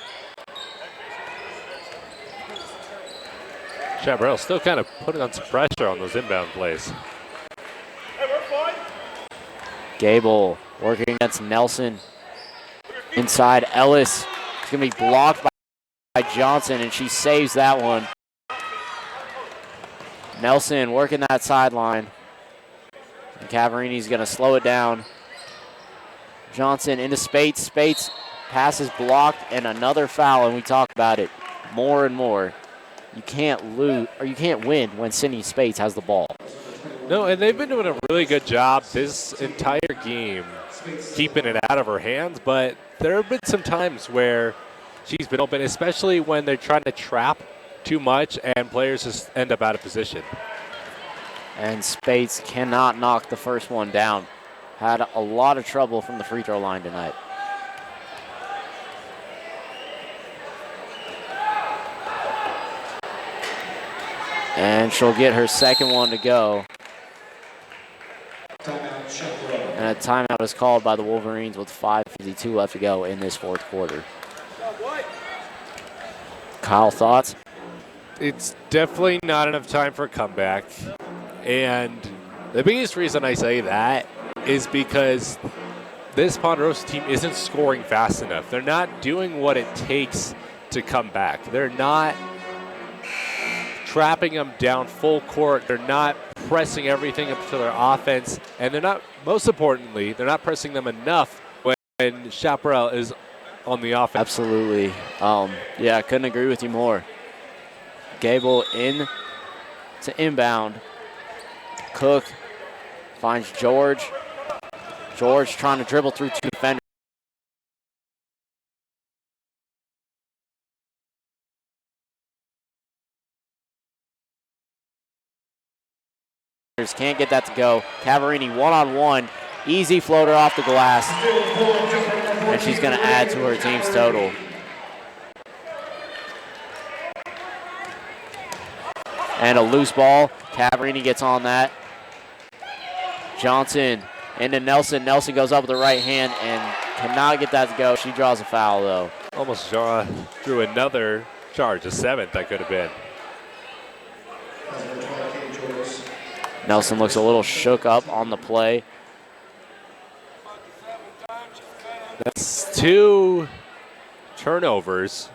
Chaparral still kind of putting on some pressure on those inbound plays. Hey, we're fine. Gable working against Nelson. Inside, Ellis. It's going to be blocked by Johnson, and she saves that one. Nelson working that sideline. And Cavarini's going to slow it down. Johnson into Spates. Spates passes blocked, and another foul, and we talk about it more and more. You can't lose, or you can't win when Sydney Spates has the ball. No, and they've been doing a really good job this entire game keeping it out of her hands, but there have been some times where she's been open, especially when they're trying to trap too much and players just end up out of position. And Spates cannot knock the first one down. Had a lot of trouble from the free throw line tonight. And she'll get her second one to go. And a timeout is called by the Wolverines with 5:52 left to go in this fourth quarter. Kyle, thoughts? It's definitely not enough time for a comeback. And the biggest reason I say that is because this Ponderosa team isn't scoring fast enough. They're not doing what it takes to come back. They're not trapping them down full court. They're not pressing everything up to their offense. And they're not, most importantly, they're not pressing them enough when Chaparral is on the offense. Absolutely. Yeah, I couldn't agree with you more. Gable in to inbound. Cook finds George. George trying to dribble through two defenders. Can't get that to go. Cavarini one-on-one. Easy floater off the glass. And she's going to add to her team's total. And a loose ball. Cavarini gets on that. Johnson into Nelson. Nelson goes up with the right hand and cannot get that to go. She draws a foul, though. Almost drew another charge, a seventh that could have been. Nelson looks a little shook up on the play. That's two turnovers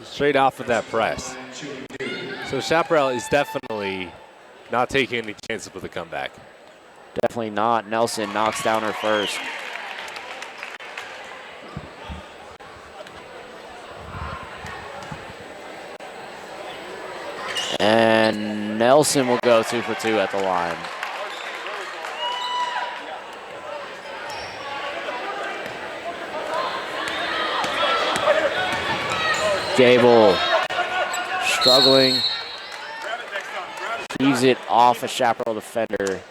straight off of that press. So Chaparral is definitely not taking any chances with a comeback. Definitely not. Nelson knocks down her first. And Nelson will go 2 for 2 at the line. Gable struggling. Heaves it off a Chaparral defender.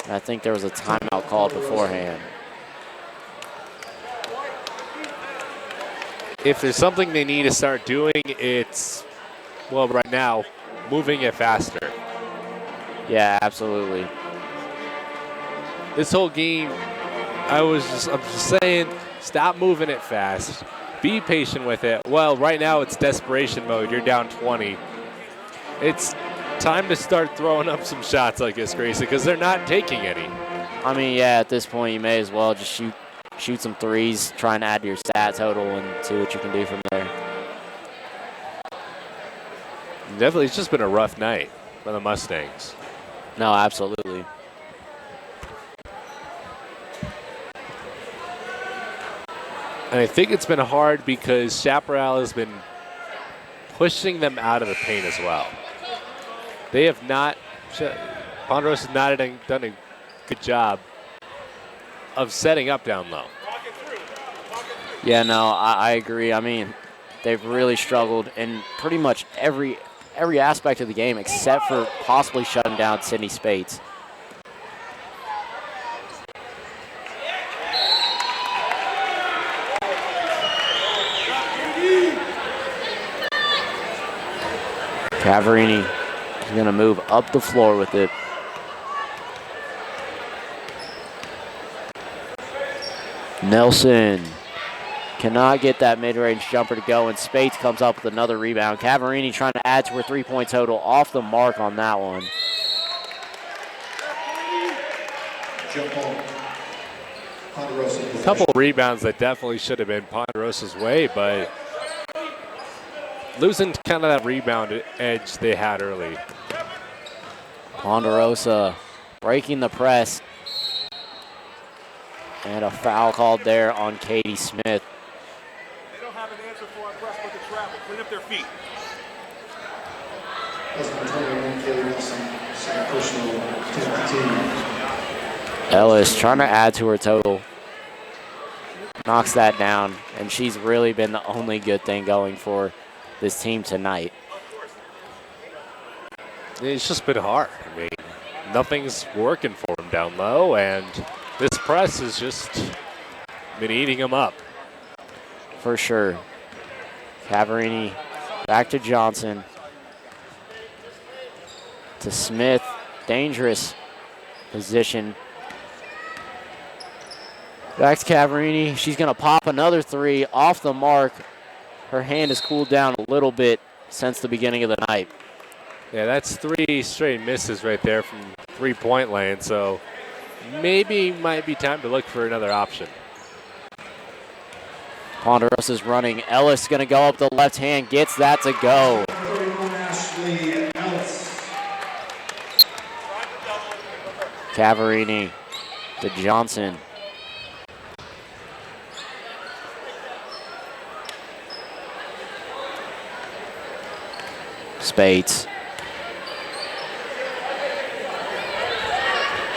And I think there was a timeout called beforehand. If there's something they need to start doing, it's, well, right now, moving it faster. Yeah, absolutely. This whole game, I'm just saying, stop moving it fast. Be patient with it. Well, right now it's desperation mode. You're down 20. It's time to start throwing up some shots, I guess, Gracie, because they're not taking any. I mean, yeah, at this point you may as well just shoot some threes, try and add to your stat total and see what you can do from there. Definitely, it's just been a rough night for the Mustangs. No, absolutely. And I think it's been hard because Chaparral has been pushing them out of the paint as well. They have not, Ponderosa has not done a good job of setting up down low. Yeah, no, I agree. I mean, they've really struggled in pretty much every aspect of the game except for possibly shutting down Sydney Spates. Cavarini is going to move up the floor with it. Nelson cannot get that mid-range jumper to go, and Spates comes up with another rebound. Cavarini trying to add to her three-point total, off the mark on that one. Jump ball. Ponderosa. A couple of rebounds that definitely should have been Ponderosa's way, but losing kind of that rebound edge they had early. Ponderosa breaking the press. And a foul called there on Katie Smith. They don't have an answer for our press but the travel. Clean up their feet. That's number 21, Kaylee Nelson. Second personal, 10-15. Ellis trying to add to her total. Knocks that down, and she's really been the only good thing going for this team tonight. It's just been hard. I mean, nothing's working for them down low, and this press has just been eating them up. For sure. Cavarini back to Johnson. To Smith. Dangerous position. Back to Cavarini. She's going to pop another three off the mark. Her hand has cooled down a little bit since the beginning of the night. Yeah, that's 3 straight misses right there from three-point land, so maybe might be time to look for another option. Ponderosa's running. Ellis going to go up the left hand, gets that to go. 31, Ashley Ellis. Cavarini to Johnson. Spates.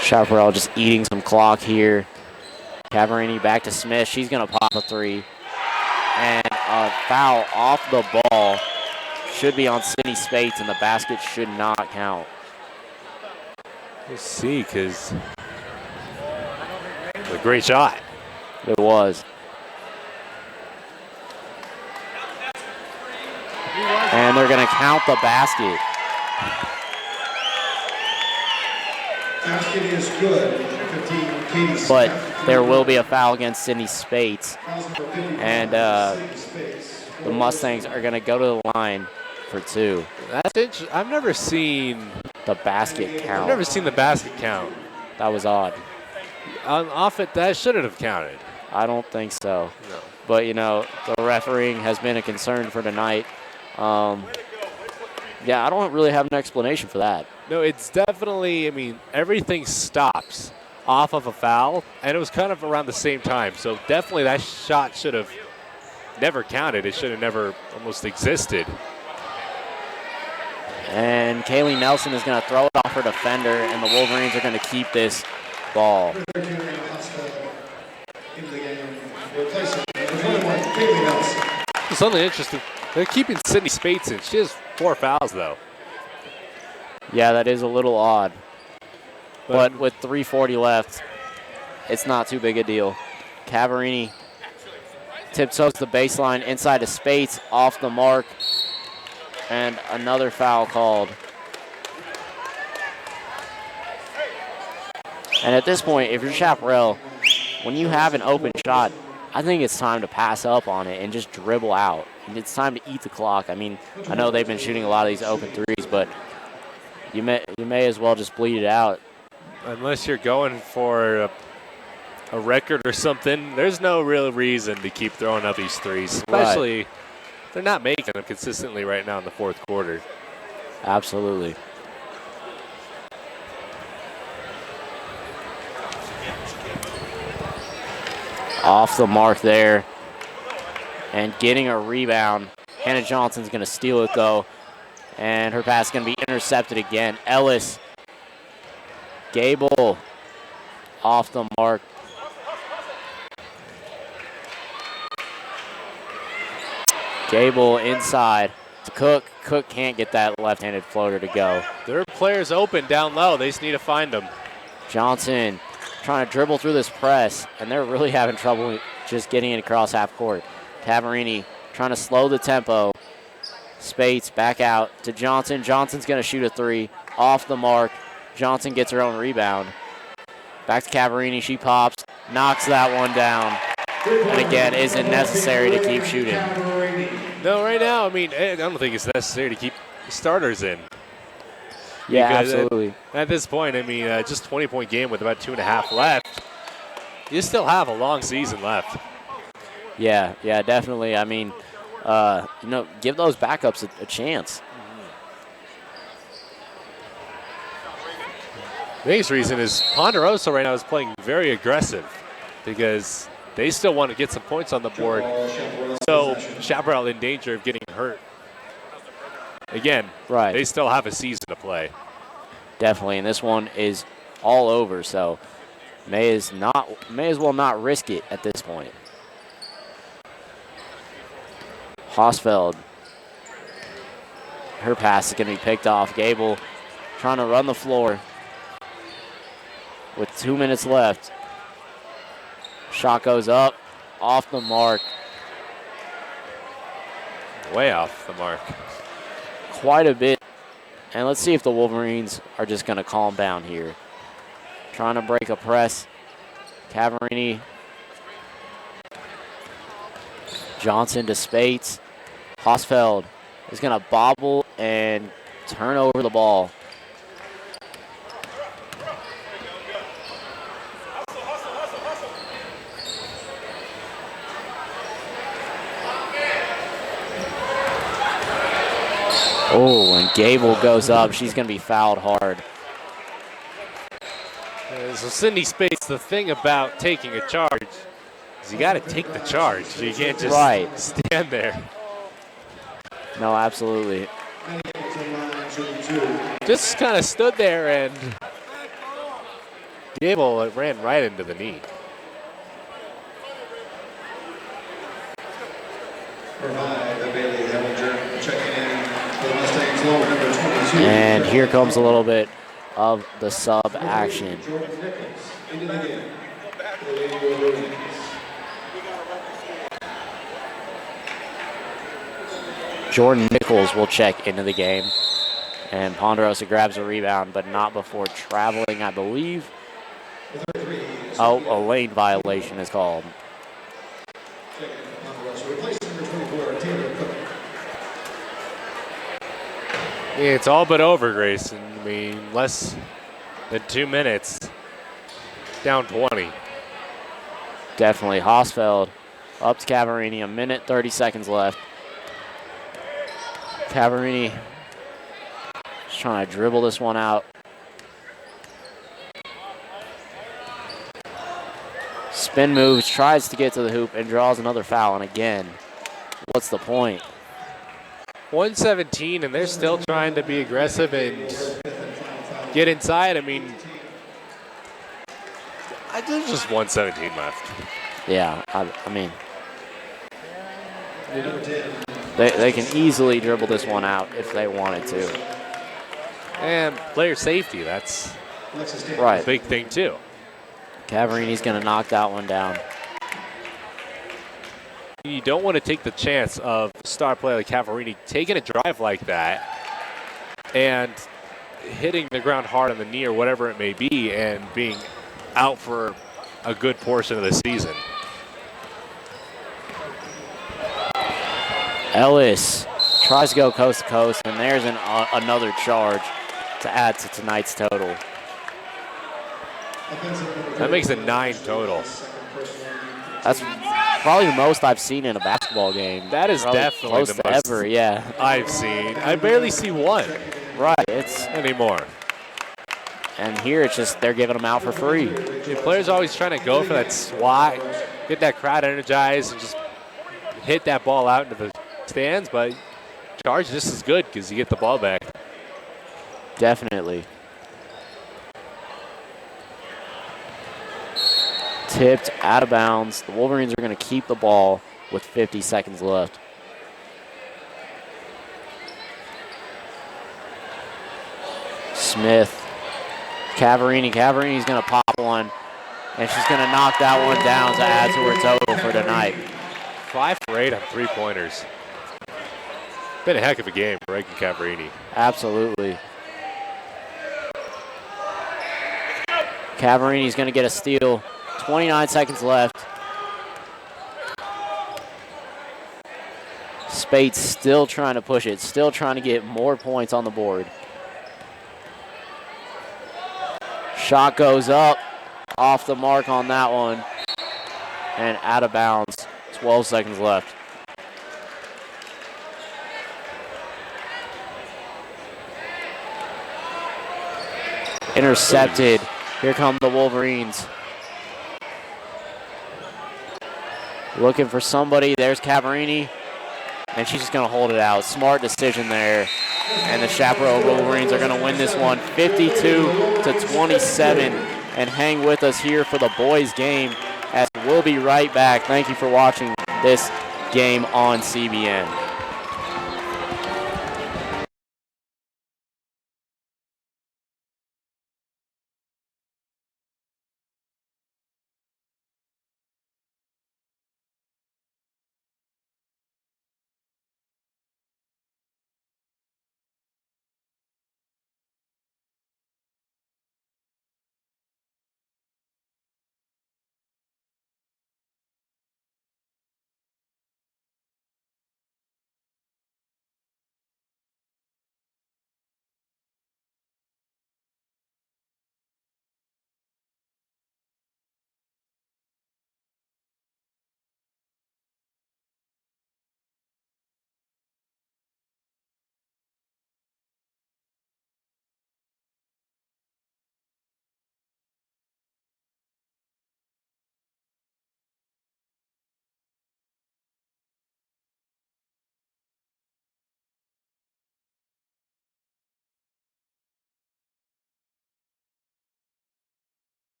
Chaparral just eating some clock here. Cavarini back to Smith. She's going to pop a three. And a foul off the ball. Should be on Sydney Spates, and the basket should not count. We'll see, because a great shot. It was. And they're going to count the basket. Basket is good. 15, Katie Smith. But there will be a foul against Sydney Spates. And the Mustangs are going to go to the line for two. That's interesting. I've never seen the basket count. I've never seen the basket count. That was odd. Off it, that shouldn't have counted. I don't think so. No. But, you know, the refereeing has been a concern for tonight. Yeah, I don't really have an explanation for that. No, it's definitely, I mean, everything stops off of a foul, and it was kind of around the same time. So definitely that shot should have never counted. It should have never almost existed. And Kaylee Nelson is going to throw it off her defender, and the Wolverines are going to keep this ball. Something interesting. They're keeping Sydney Spates in. She has 4 fouls, though. Yeah, that is a little odd. But with 3:40 left, it's not too big a deal. Cavarini tiptoes the baseline inside to Spates, off the mark. And another foul called. And at this point, if you're Chaparral, when you have an open shot I think it's time to pass up on it and just dribble out. It's time to eat the clock. I mean, I know they've been shooting a lot of these open threes, but you may as well just bleed it out. Unless you're going for a record or something, there's no real reason to keep throwing up these threes, especially they're not making them consistently right now in the fourth quarter. Absolutely. Off the mark there and getting a rebound. Hannah Johnson's going to steal it, though, and her pass is going to be intercepted again. Ellis, Gable off the mark. Gable inside to Cook. Cook can't get that left-handed floater to go. There are players open down low. They just need to find them. Johnson trying to dribble through this press, and they're really having trouble just getting it across half court. Cavarini trying to slow the tempo. Spates back out to Johnson. Johnson's going to shoot a three off the mark. Johnson gets her own rebound. Back to Cavarini. She pops, knocks that one down, and again, isn't necessary to keep shooting. No, right now, I mean, I don't think it's necessary to keep starters in. Yeah, Because absolutely. At this point, I mean, just 20-point game with about 2.5 left. You still have a long season left. Yeah, definitely. I mean, give those backups a chance. The biggest reason is Ponderosa right now is playing very aggressive because they still want to get some points on the board. So Chaparral in danger of getting hurt. Again, Right. They still have a season to play. Definitely, and this one is all over, so may as well not risk it at this point. Hosfeld, her pass is going to be picked off. Gable trying to run the floor with 2 minutes left. Shot goes up, off the mark. Way off the mark. Quite a bit. And let's see if the Wolverines are just going to calm down here. Trying to break a press. Cavarini. Johnson to Spates. Hosfeld is going to bobble and turn over the ball. Oh, and Gable goes up. She's going to be fouled hard. So Cindy Spates, the thing about taking a charge is you got to take the charge. You can't just stand there. No, absolutely. Just kind of stood there and Gable ran right into the knee. And here comes a little bit of the sub action. Jordan Nichols will check into the game. And Ponderosa grabs a rebound, but not before traveling, I believe. Oh, a lane violation is called. It's all but over, Grayson. I mean, less than 2 minutes. Down 20. Definitely. Hosfeld up to Cavarini. A minute, 30 seconds left. Cavarini just trying to dribble this one out. Spin moves, tries to get to the hoop, and draws another foul. And again, what's the point? 117, and they're still trying to be aggressive and get inside. I mean, there's just 117 left. Yeah, I mean, they can easily dribble this one out if they wanted to. And player safety, that's Right. a big thing too. Cavarini's going to knock that one down. You don't want to take the chance of a star player like Cavarini taking a drive like that and hitting the ground hard on the knee or whatever it may be and being out for a good portion of the season. Ellis tries to go coast to coast, and there's another charge to add to tonight's total. That makes it 9 total. That's probably the most I've seen in a basketball game. That is Probably definitely close the to most ever, yeah. I've seen. I barely see one Right, it's anymore. and here it's just they're giving them out for free. The players are always trying to go for that swat, get that crowd energized, and just hit that ball out into the stands, but charge just as good because you get the ball back. Definitely. Tipped out of bounds. The Wolverines are going to keep the ball with 50 seconds left. Smith. Cavarini. Cavarini's going to pop one, and she's going to knock that one down to add to her total for tonight. 5 for 8 on 3-pointers. Been a heck of a game for Reagan Cavarini. Absolutely. Cavarini's going to get a steal. 29 seconds left. Spates still trying to push it, still trying to get more points on the board. Shot goes up, off the mark on that one, and out of bounds. 12 seconds left. Intercepted. Here come the Wolverines. Looking for somebody. There's Cavarini. And she's just going to hold it out. Smart decision there. And the Chaparral Wolverines are going to win this one 52-27. And hang with us here for the boys' game as we'll be right back. Thank you for watching this game on CBN.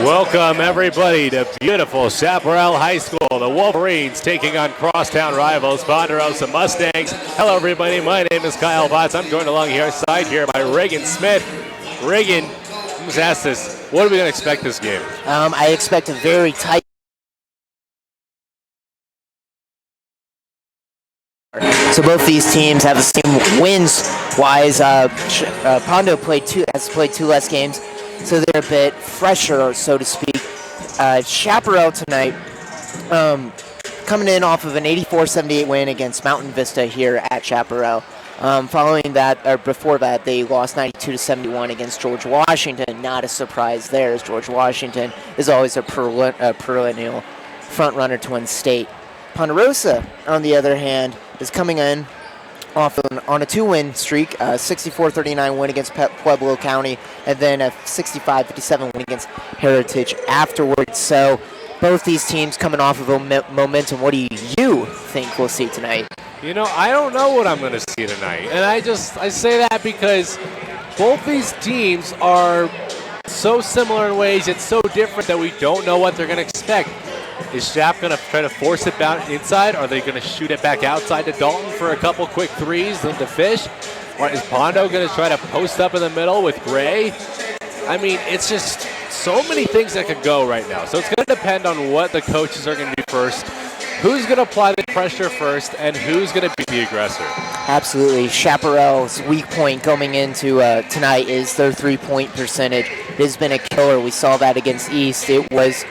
Welcome, everybody, to beautiful Chaparral High School. The Wolverines taking on crosstown rivals, Ponderosa Mustangs. Hello, everybody. My name is Kyle Potts. I'm joined along here side here by Reagan Smith. Reagan, let me ask this. What are we going to expect this game? I expect a very tight. So both these teams have the same wins-wise. Pondo has played two less games, so they're a bit fresher, so to speak. Chaparral tonight, coming in off of an 84-78 win against Mountain Vista here at Chaparral. Following that, or before that, they lost 92-71 against George Washington. Not a surprise there, as George Washington is always a perennial front runner to win state. Ponderosa, on the other hand, is coming in on a two-win streak, 64-39 win against Pueblo County, and then a 65-57 win against Heritage afterwards. So both these teams coming off of momentum. What do you think we'll see tonight? You know, I don't know what I'm going to see tonight. And I say that because both these teams are so similar in ways. It's so different that we don't know what they're going to expect. Is Chap going to try to force it down inside? Are they going to shoot it back outside to Dalton for a couple quick threes to Fish? Or is Pondo going to try to post up in the middle with Gray? I mean, it's just so many things that could go right now. So it's going to depend on what the coaches are going to do first, who's going to apply the pressure first, and who's going to be the aggressor. Absolutely. Chaparral's weak point going into tonight is their three-point percentage. It has been a killer. We saw that against East. It was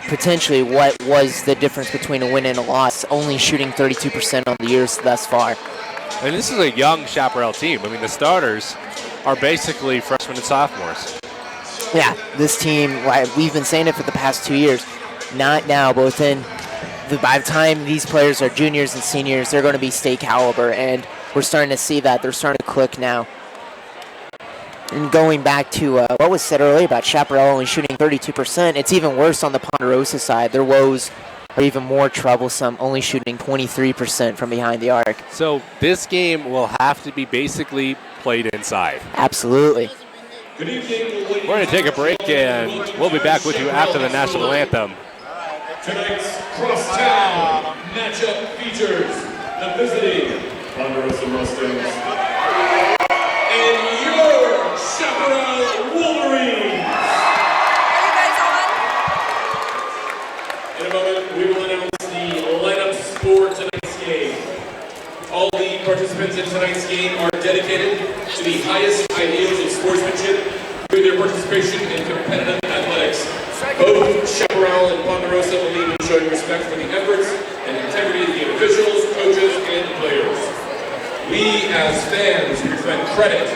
potentially what was the difference between a win and a loss, only shooting 32% on the years thus far. And this is a young Chaparral team. I mean, the starters are basically freshmen and sophomores. Yeah, this team, we've been saying it for the past 2 years, not now, but by the time these players are juniors and seniors, they're going to be state caliber, and we're starting to see that. They're starting to click now. And going back to what was said earlier about Chaparral only shooting 32%, it's even worse on the Ponderosa side. Their woes are even more troublesome, only shooting 23% from behind the arc. So this game will have to be basically played inside. Absolutely. We're going to take a break, and we'll be back with you after the national anthem. Tonight's crosstown matchup features the visiting Ponderosa Mustangs and your Chaparral Wolverines. In a moment, we will announce the lineups for tonight's game. All the participants in tonight's game are dedicated to the highest ideals of sportsmanship through their participation in competitive athletics. Both Chaparral and Ponderosa believe in showing respect for the efforts and integrity of the officials, coaches, and players. We, as fans, reflect credit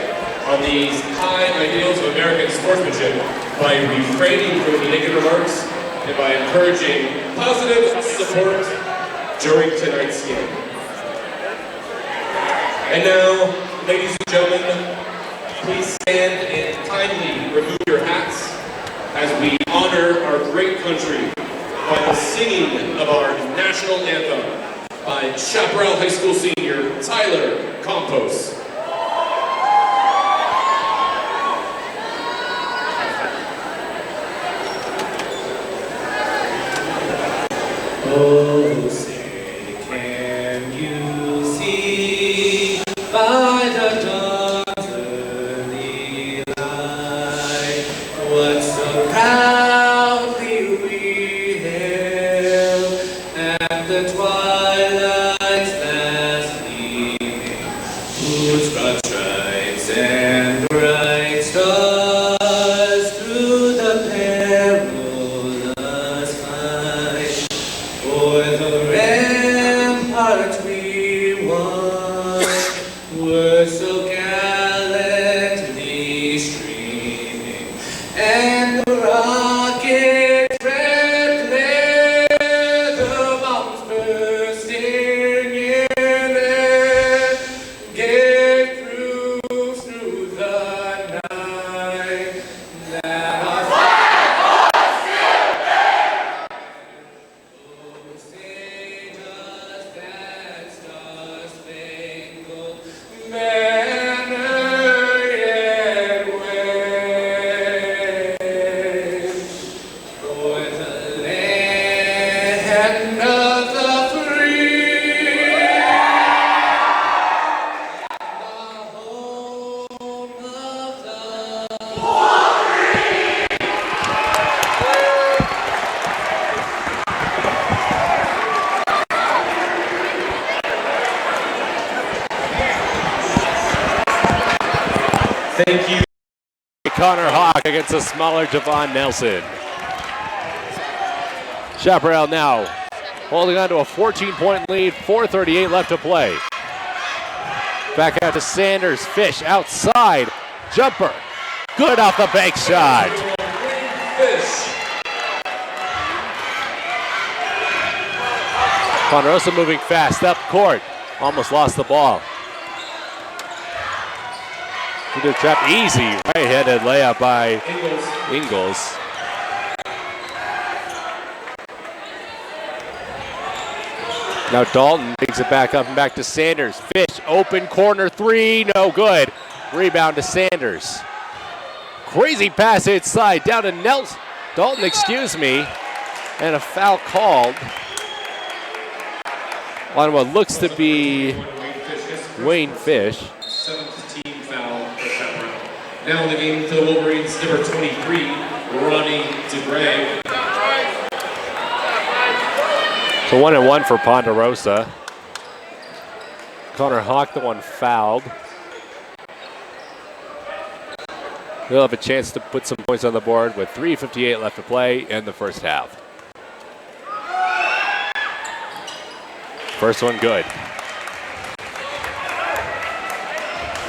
on these high ideals of American sportsmanship by refraining from negative remarks and by encouraging positive support during tonight's game. And now, ladies and gentlemen, please stand and kindly remove your hats as we honor our great country by the singing of our national anthem by Chaparral High School senior Tyler Campos. Oh, say, can you see by the dawn's early light what so proudly we hailed at the twilight's last gleaming, whose broad stripes and bright stars through the perilous fight for the ramparts we won were so gallantly streaming, and the rocket's red glare, the bombs bursting in air, gave through the night that our flag was still there. Oh, say does that star-spangled banner yet wave Thank you. Connor Hawk against the smaller Javon Nelson. Chaparral now holding on to a 14-point lead, 4:38 left to play. Back out to Sanders, Fish outside, jumper, good off the bank shot. Ponderosa moving fast up court, almost lost the ball. Into the trap, easy, right-handed layup by Ingles. Now Dalton takes it back up and back to Sanders. Fish, open corner three, no good. Rebound to Sanders. Crazy pass inside, down to Nelson. Dalton, excuse me. And a foul called on what looks to be Wayne Fish. 7th team foul for Chaparral. Now in the game for the Wolverines, number 23, Ronnie DeGray. So 1-1 for Ponderosa. Connor Hawk, the one fouled. He'll have a chance to put some points on the board with 3:58 left to play in the first half. First one good.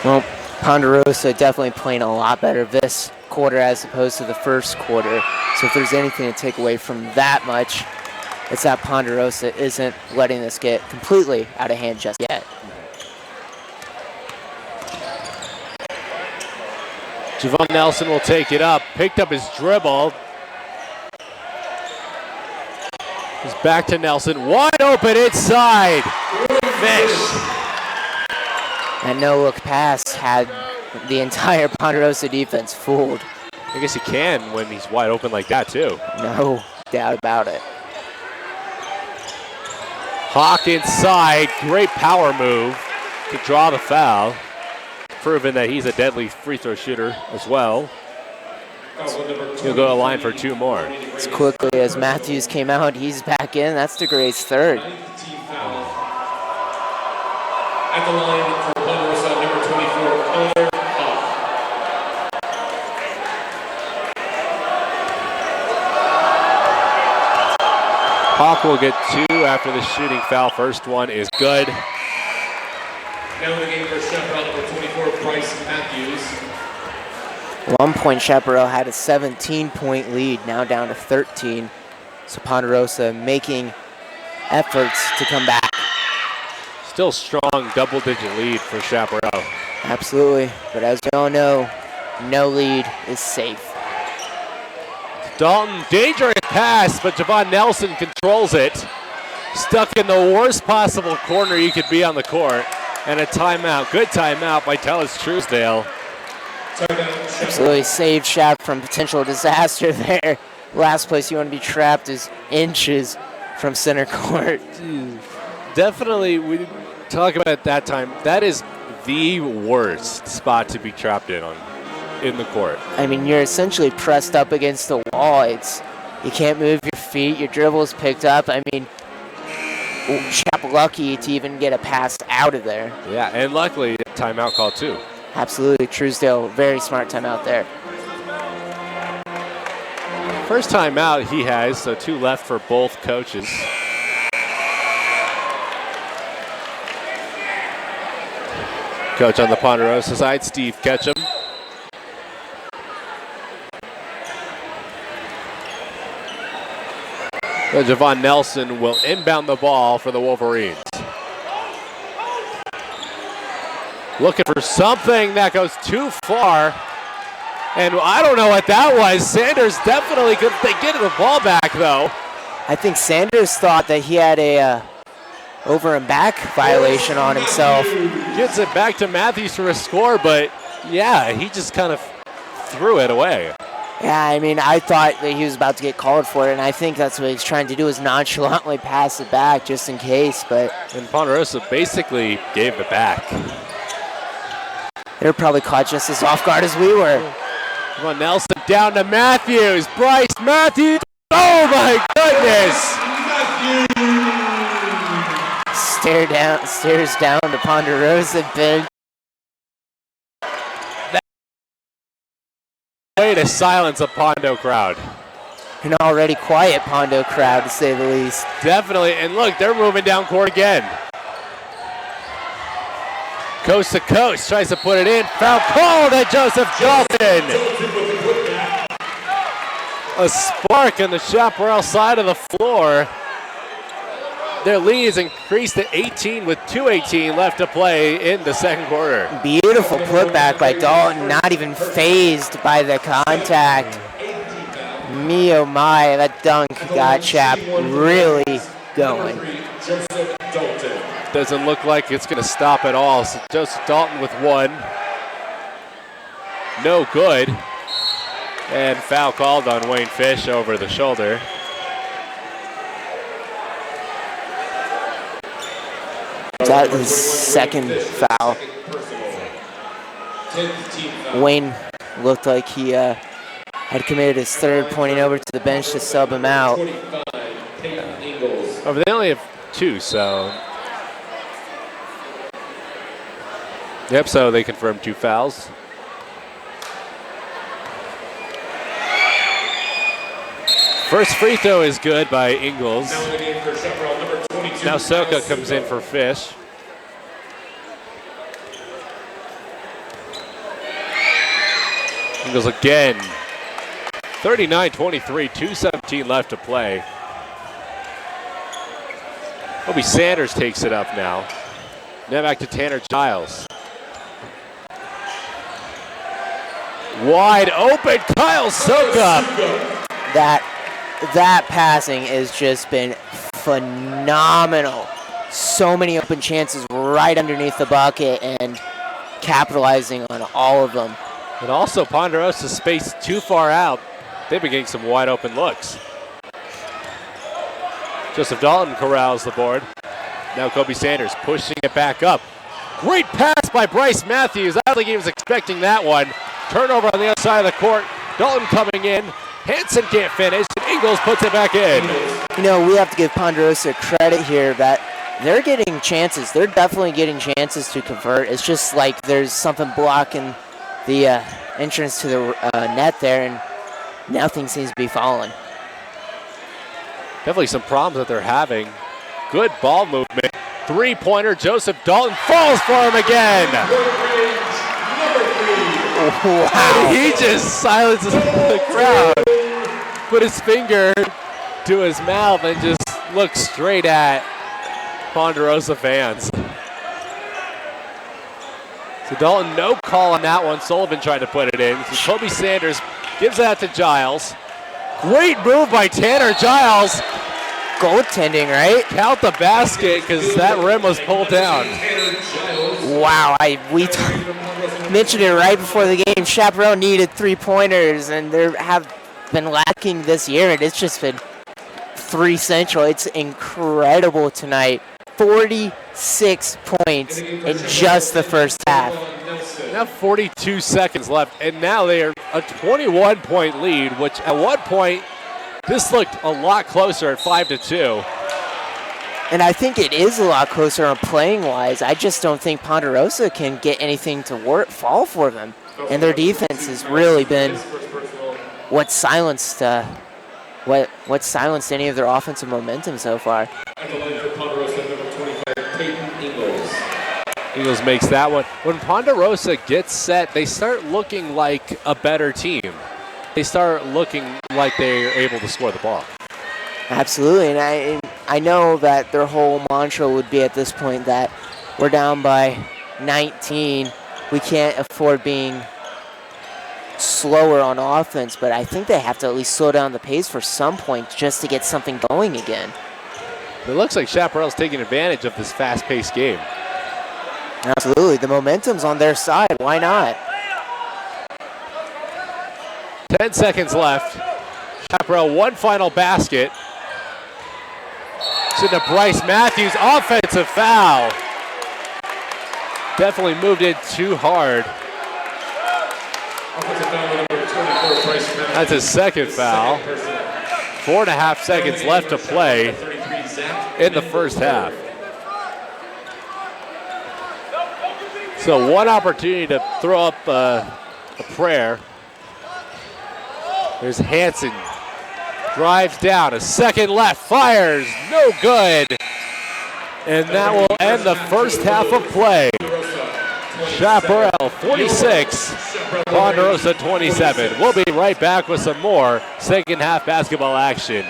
Well, Ponderosa definitely playing a lot better this quarter as opposed to the first quarter. So if there's anything to take away from that much, it's that Ponderosa isn't letting this get completely out of hand just yet. Javon Nelson will take it up, picked up his dribble. He's back to Nelson, wide open inside. Fish. That no-look pass had the entire Ponderosa defense fooled. I guess he can when he's wide open like that too. No doubt about it. Hawk inside, great power move to draw the foul. Proven that he's a deadly free throw shooter as well. He'll go to the line for two more. As quickly as Matthews came out, he's back in. That's DeGray's third. At the line for Ponderosa, number 24, Connor Hawk. Hawk will get two after the shooting foul. First one is good. Now in the game for Chaparral, number 24, Bryce Matthews. 1 point Chaparral had a 17-point lead, now down to 13. So Ponderosa making efforts to come back. Still strong double-digit lead for Chaparral. Absolutely, but as we all know, no lead is safe. Dalton, dangerous pass, but Javon Nelson controls it. Stuck in the worst possible corner you could be on the court. And a timeout, good timeout by Tellis Truesdale. Absolutely saved Shap from potential disaster there. Last place you want to be trapped is inches from center court. Definitely, we talk about that time. That is the worst spot to be trapped in the court. I mean, you're essentially pressed up against the wall. You can't move your feet. Your dribble is picked up. I mean, Shap lucky to even get a pass out of there. Yeah, and luckily, timeout call too. Absolutely, Truesdale, very smart timeout there. First timeout he has, so two left for both coaches. Coach on the Ponderosa side, Steve Ketchum. So Javon Nelson will inbound the ball for the Wolverines. Looking for something that goes too far. And I don't know what that was. Sanders definitely could get the ball back, though. I think Sanders thought that he had a over and back violation on himself. Gets it back to Matthews for a score, but yeah, he just kind of threw it away. Yeah, I mean, I thought that he was about to get called for it, and I think that's what he's trying to do is nonchalantly pass it back just in case, but... And Ponderosa basically gave it back. They were probably caught just as off guard as we were. Come on, Nelson down to Matthews. Bryce Matthews. Oh my goodness! Stares down to Ponderosa bench. way to silence a Pondo crowd. An already quiet Pondo crowd, to say the least. Definitely, and look, they're moving down court again. Coast to coast, tries to put it in. Foul called at Joseph Dalton. A spark on the Chaparral side of the floor. Their lead is increased to 18 with 2:18 left to play in the second quarter. Beautiful putback by Dalton, not even phased by the contact. Me oh my, that dunk got Chap really going. Doesn't look like it's going to stop at all. So Joseph Dalton with one. No good. And foul called on Wayne Fish over the shoulder. That is second foul. Wayne looked like he had committed his third, pointing over to the bench to sub him out. Oh, but they only have two, so. Yep, so they confirmed two fouls. First free throw is good by Ingles. Now Soka comes in for Fish. Ingles again. 39-23, 2:17 left to play. Kobe Sanders takes it up now. Now back to Tanner Giles. Wide open, Kyle Soka. That passing has just been phenomenal. So many open chances right underneath the bucket and capitalizing on all of them. And also Ponderosa spaced too far out. They've been getting some wide open looks. Joseph Dalton corrals the board. Now Kobe Sanders pushing it back up. Great pass by Bryce Matthews. I don't think he was expecting that one. Turnover on the other side of the court. Dalton coming in. Hansen can't finish. And Ingles puts it back in. You know, we have to give Ponderosa credit here that they're getting chances. They're definitely getting chances to convert. It's just like there's something blocking the entrance to the net there, and nothing seems to be falling. Definitely some problems that they're having. Good ball movement. Three-pointer. Joseph Dalton falls for him again. Wow. He just silences the crowd. Put his finger to his mouth and just looks straight at Ponderosa fans. So Dalton, no call on that one. Sullivan tried to put it in. So Kobe Sanders gives that to Giles. Great move by Tanner Giles. Goaltending, right? Count the basket because that rim was pulled down. Wow, we mentioned it right before the game. Chaparral needed three-pointers, and they have been lacking this year, and it's just been three central. It's incredible tonight. 46 points in just the first half. Now 42 seconds left, and now they are a 21-point lead, which at one point, this looked a lot closer at 5-2. And I think it is a lot closer on playing-wise. I just don't think Ponderosa can get anything to fall for them. And their defense has really been what silenced any of their offensive momentum so far. Ingles makes that one. When Ponderosa gets set, they start looking like a better team. They start looking like they're able to score the ball. Absolutely, and I know that their whole mantra would be at this point that we're down by 19. We can't afford being slower on offense, but I think they have to at least slow down the pace for some point just to get something going again. It looks like Chaparral's taking advantage of this fast-paced game. Absolutely, the momentum's on their side. Why not? 10 seconds left. Chaparral, one final basket. To Bryce Matthews, offensive foul. Definitely moved it too hard. That's his second foul. 4.5 seconds left to play in the first half. So one opportunity to throw up a prayer. There's Hanson. Drives down, a second left, fires, no good. And that will end the first half of play. Chaparral 46, Ponderosa 27. We'll be right back with some more second half basketball action.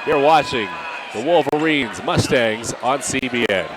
You're watching the Wolverines Mustangs on CBN.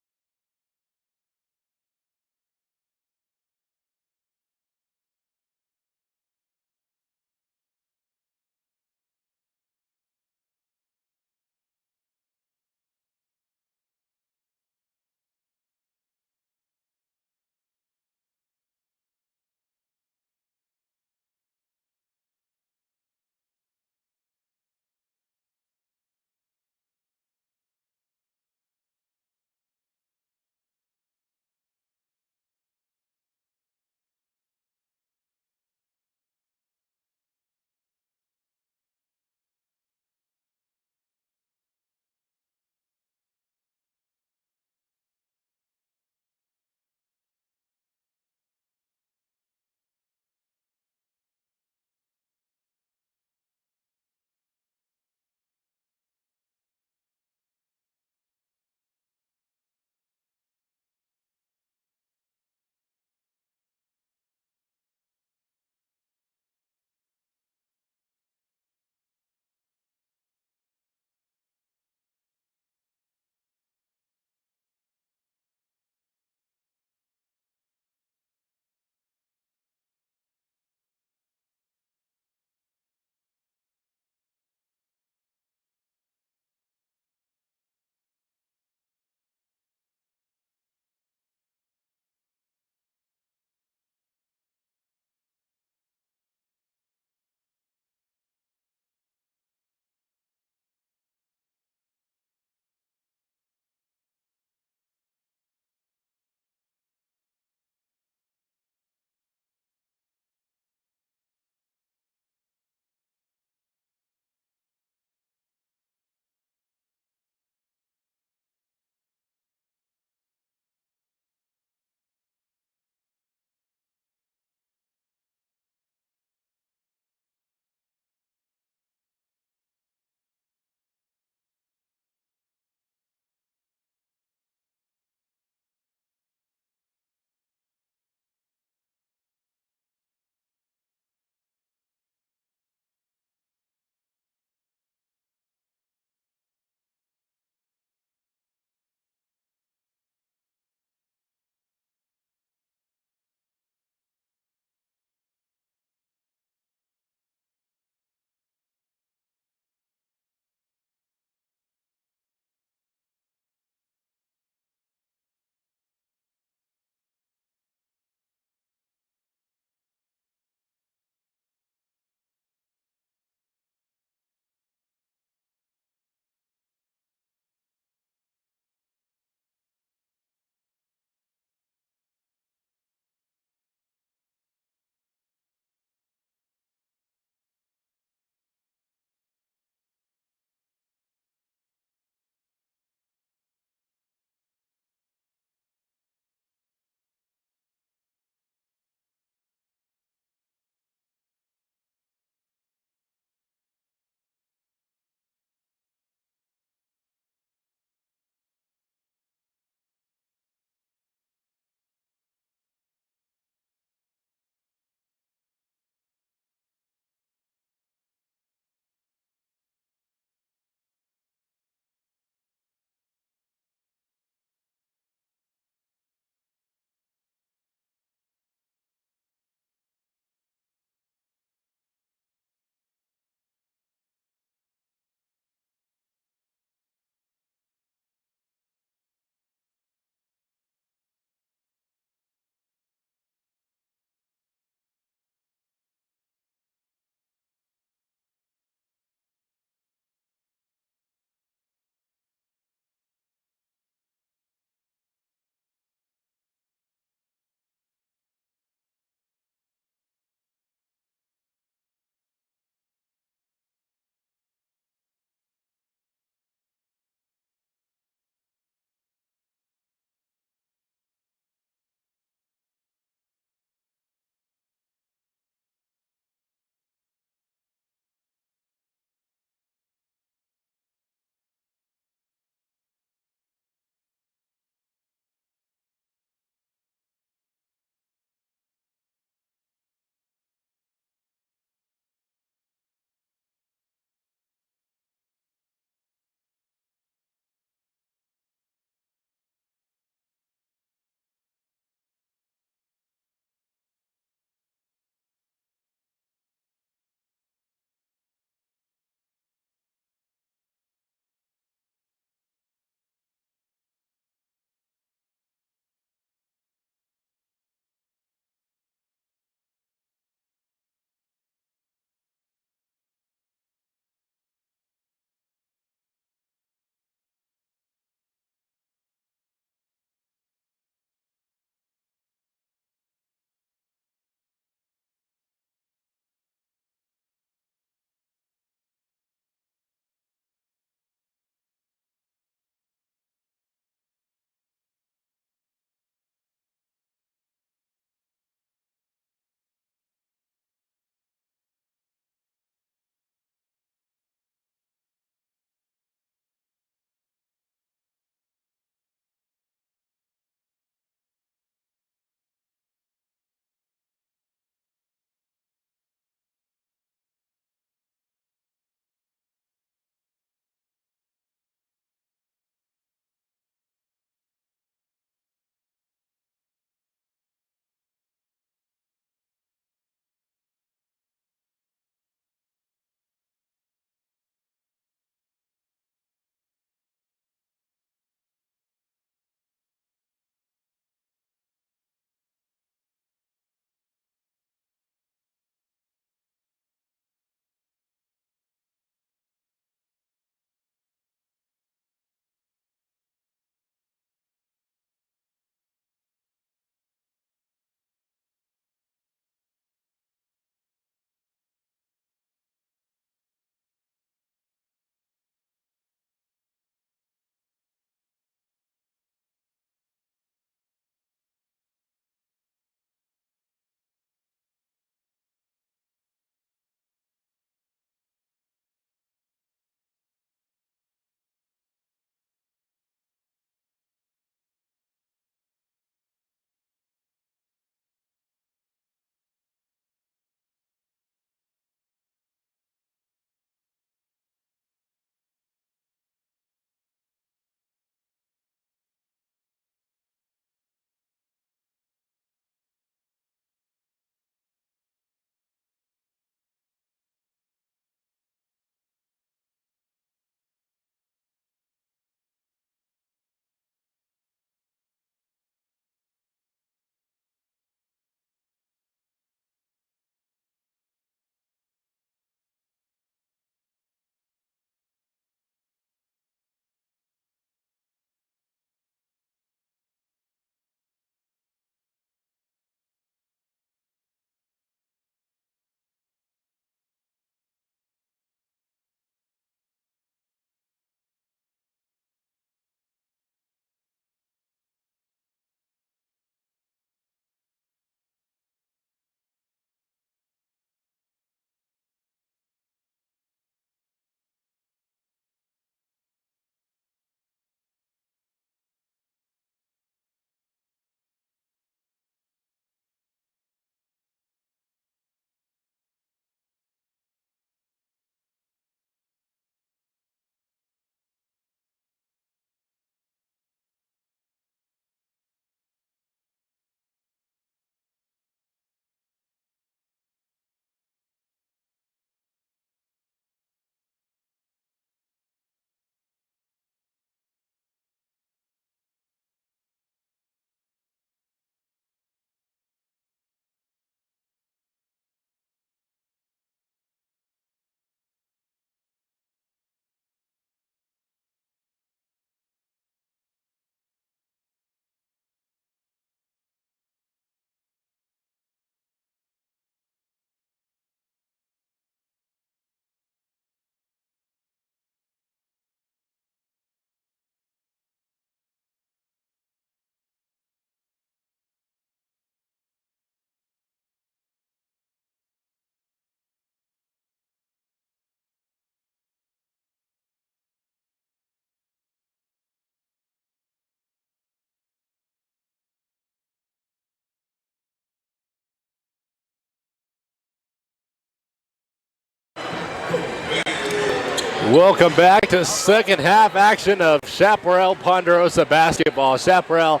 Welcome back to second half action of Chaparral Ponderosa basketball. Chaparral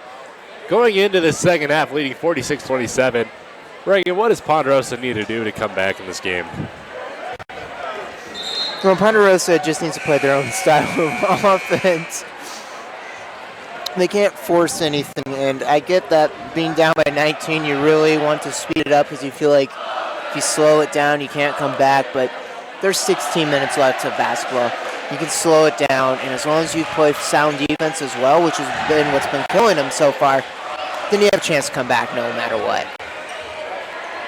going into the second half leading 46-27. Reagan, what does Ponderosa need to do to come back in this game? Well, Ponderosa just needs to play their own style of offense. They can't force anything, and I get that being down by 19, you really want to speed it up because you feel like if you slow it down, you can't come back, but there's 16 minutes left of basketball. You can slow it down, and as long as you play sound defense as well, which has been what's been killing them so far, then you have a chance to come back no matter what.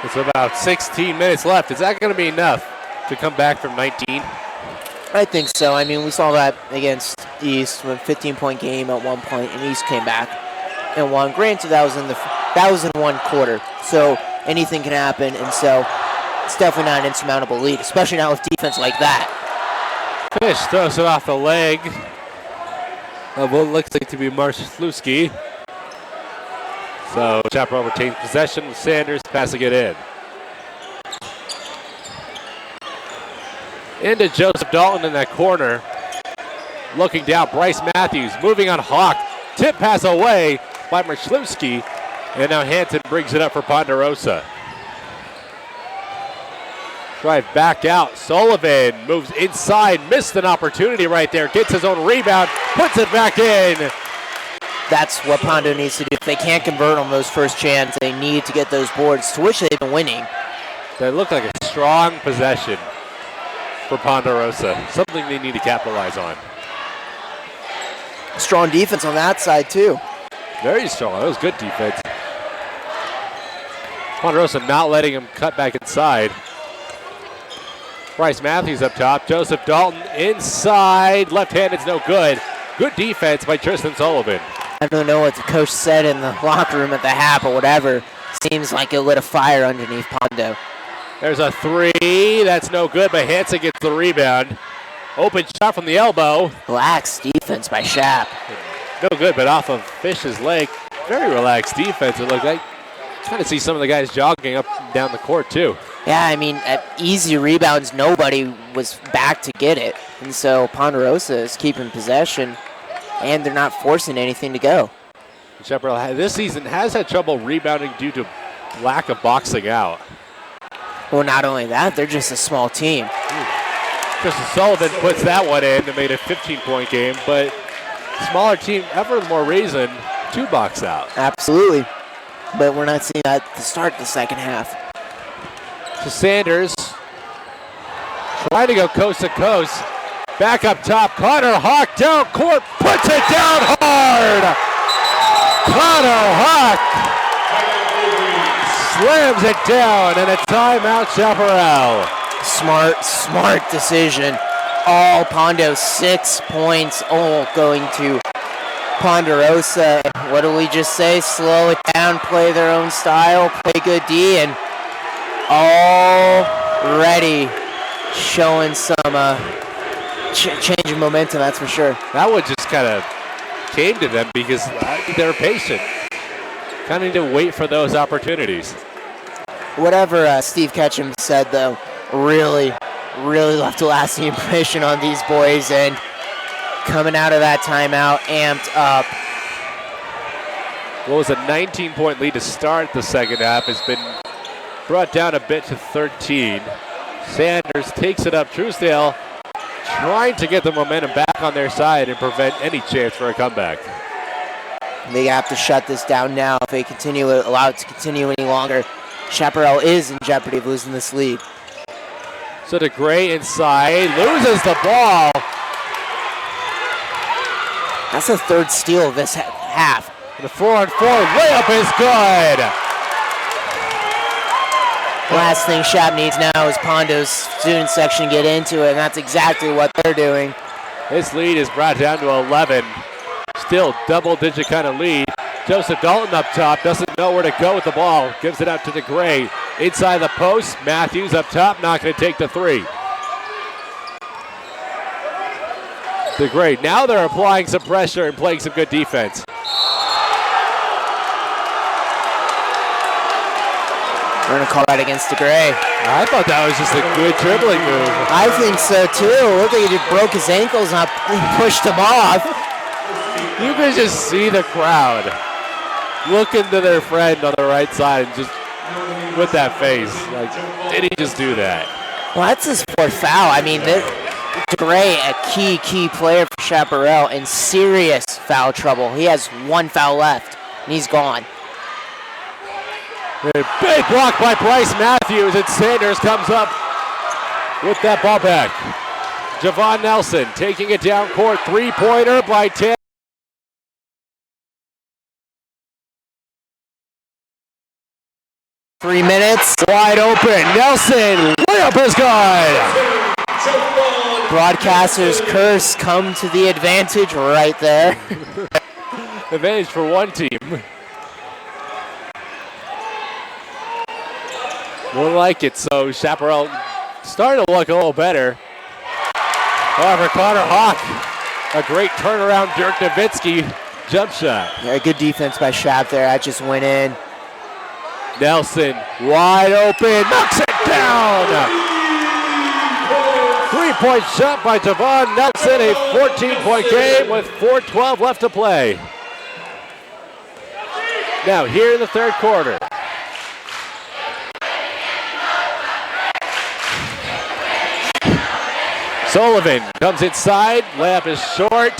It's about 16 minutes left. Is that going to be enough to come back from 19? I think so. I mean, we saw that against East with a 15-point game at one point, and East came back and won. Granted, that was in one quarter, so anything can happen, and so it's definitely not an insurmountable lead, especially not with defense like that. Fish throws it off the leg of what looks like to be Marszlewski. So Chaparral retains possession with Sanders passing it in. Into Joseph Dalton in that corner. Looking down, Bryce Matthews moving on Hawk. Tip pass away by Marszlewski. And now Hanson brings it up for Ponderosa. Drive back out. Sullivan moves inside. Missed an opportunity right there. Gets his own rebound. Puts it back in. That's what Pondo needs to do. If they can't convert on those first chance, they need to get those boards, to which they've been winning. That looked like a strong possession for Ponderosa. Something they need to capitalize on. Strong defense on that side, too. Very strong. That was good defense. Ponderosa not letting him cut back inside. Bryce Matthews up top. Joseph Dalton inside. Left-handed's no good. Good defense by Tristan Sullivan. I don't know what the coach said in the locker room at the half or whatever. Seems like it lit a fire underneath Pondo. There's a three. That's no good, but Hanson gets the rebound. Open shot from the elbow. Relaxed defense by Shap. No good, but off of Fish's leg. Very relaxed defense, it looked like. Kind of see some of the guys jogging up and down the court, too. Yeah, I mean, at easy rebounds, nobody was back to get it. And so Ponderosa is keeping possession, and they're not forcing anything to go. Chaparral this season has had trouble rebounding due to lack of boxing out. Well, not only that, they're just a small team. Tristan Sullivan puts that one in to make it a 15-point game, but smaller team, ever more reason to box out. Absolutely. But we're not seeing that to start the second half. To Sanders. Trying to go coast to coast. Back up top. Connor Hawk down court. Puts it down hard. Connor Hawk slams it down, and a timeout, Chaparral. Smart decision. All Pondo, 6 points, all going to Ponderosa. What do we just say? Slow it down, play their own style, play good D, and already showing some change in momentum, that's for sure. That one just kind of came to them because they were patient. Kind of need to wait for those opportunities. Whatever Steve Ketchum said, though, really left a lasting impression on these boys, and coming out of that timeout, amped up. What was a 19-point lead to start the second half has been brought down a bit to 13. Sanders takes it up. Truesdale trying to get the momentum back on their side and prevent any chance for a comeback. They have to shut this down now. If they allow it to continue any longer, Chaparral is in jeopardy of losing this lead. So DeGray inside, loses the ball. That's the third steal of this half. The 4-on-4 layup is good. Last thing Shap needs now is Pondo's student section get into it, and that's exactly what they're doing. This lead is brought down to 11. Still double-digit kind of lead. Joseph Dalton up top, doesn't know where to go with the ball. Gives it out to DeGray. Inside the post, Matthews up top, not going to take the three. DeGray, now they're applying some pressure and playing some good defense. We're going to call that against DeGray. I thought that was just a good dribbling move. I think so too. Looked like he just broke his ankles and pushed him off. You could just see the crowd looking to their friend on the right side and just with that face. Like, did he just do that? Well, that's his fourth foul. I mean, DeGray, a key player for Chaparral, in serious foul trouble. He has one foul left, and he's gone. A big block by Bryce Matthews, and Sanders comes up with that ball back. Javon Nelson taking it down court, three-pointer by 10. Three minutes. Wide open, Nelson, layup is good. Broadcaster's curse come to the advantage right there. Advantage for one team. More like it, so Chaparral starting to look a little better. However, Connor Hawk, a great turnaround Dirk Nowitzki jump shot. Yeah, good defense by Shap there. That just went in. Nelson, wide open, knocks it down. 3-point shot by Javon Nelson, a 14-point game with 4:12 left to play. Now here in the third quarter. Sullivan comes inside, layup is short.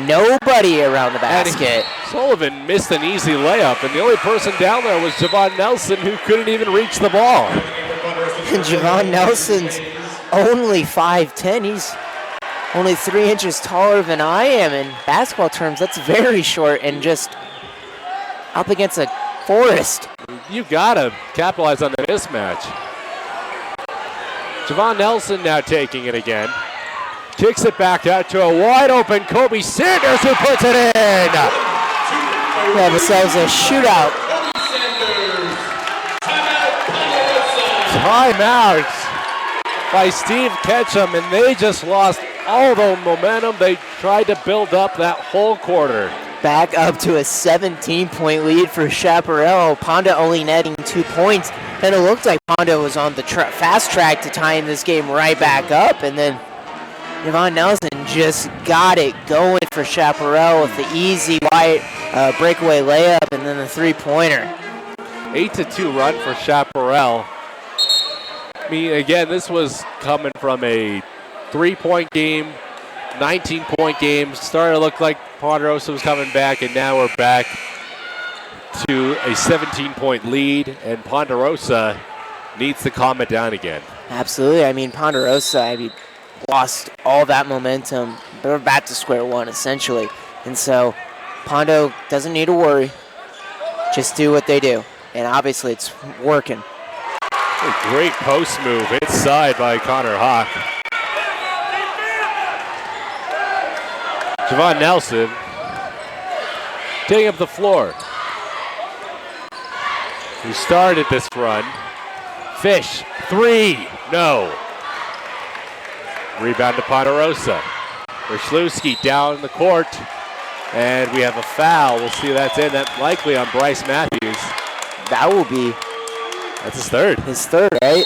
Nobody around the basket. Sullivan missed an easy layup, and the only person down there was Javon Nelson, who couldn't even reach the ball. And Javon Nelson's only 5'10". He's only 3 inches taller than I am. In basketball terms, that's very short and just up against a forest. You gotta capitalize on the mismatch. Javon Nelson now taking it again. Kicks it back out to a wide open Kobe Sanders, who puts it in. We have ourselves a shootout. Timeout by Steve Ketchum, and they just lost all the momentum they tried to build up that whole quarter. Back up to a 17-point lead for Chaparral. Ponda only netting 2 points. And it looked like Ponda was on the fast track to tying this game right back up. And then Javon Nelson just got it going for Chaparral with the easy wide breakaway layup and then the three-pointer. 8-2 run for Chaparral. I mean, again, this was coming from a 3-point game, 19-point game. Started to look like Ponderosa was coming back, and now we're back to a 17-point lead, and Ponderosa needs to calm it down again. Absolutely. I mean, Ponderosa, lost all that momentum. They're back to square one, essentially. And so Pondo doesn't need to worry. Just do what they do. And obviously it's working. A great post move inside by Connor Hawk. Javon Nelson taking up the floor. Who started this run. Fish, three, no. Rebound to Ponderosa. Ryszlewski down the court. And we have a foul. We'll see if that's in. That's likely on Bryce Matthews. That will be. That's his third. His third, right?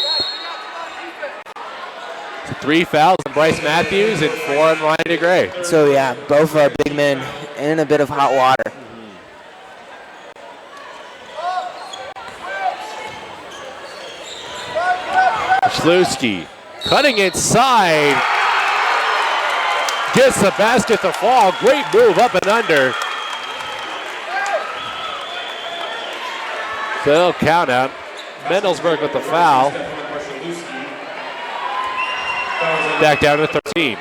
3 fouls on Bryce Matthews and 4 on Ryan DeGray. So yeah, both our big men in a bit of hot water. Ryszlewski cutting inside. Gets the basket to fall. Great move up and under. So it'll count out. Mendelsberg with the foul. Back down to 13.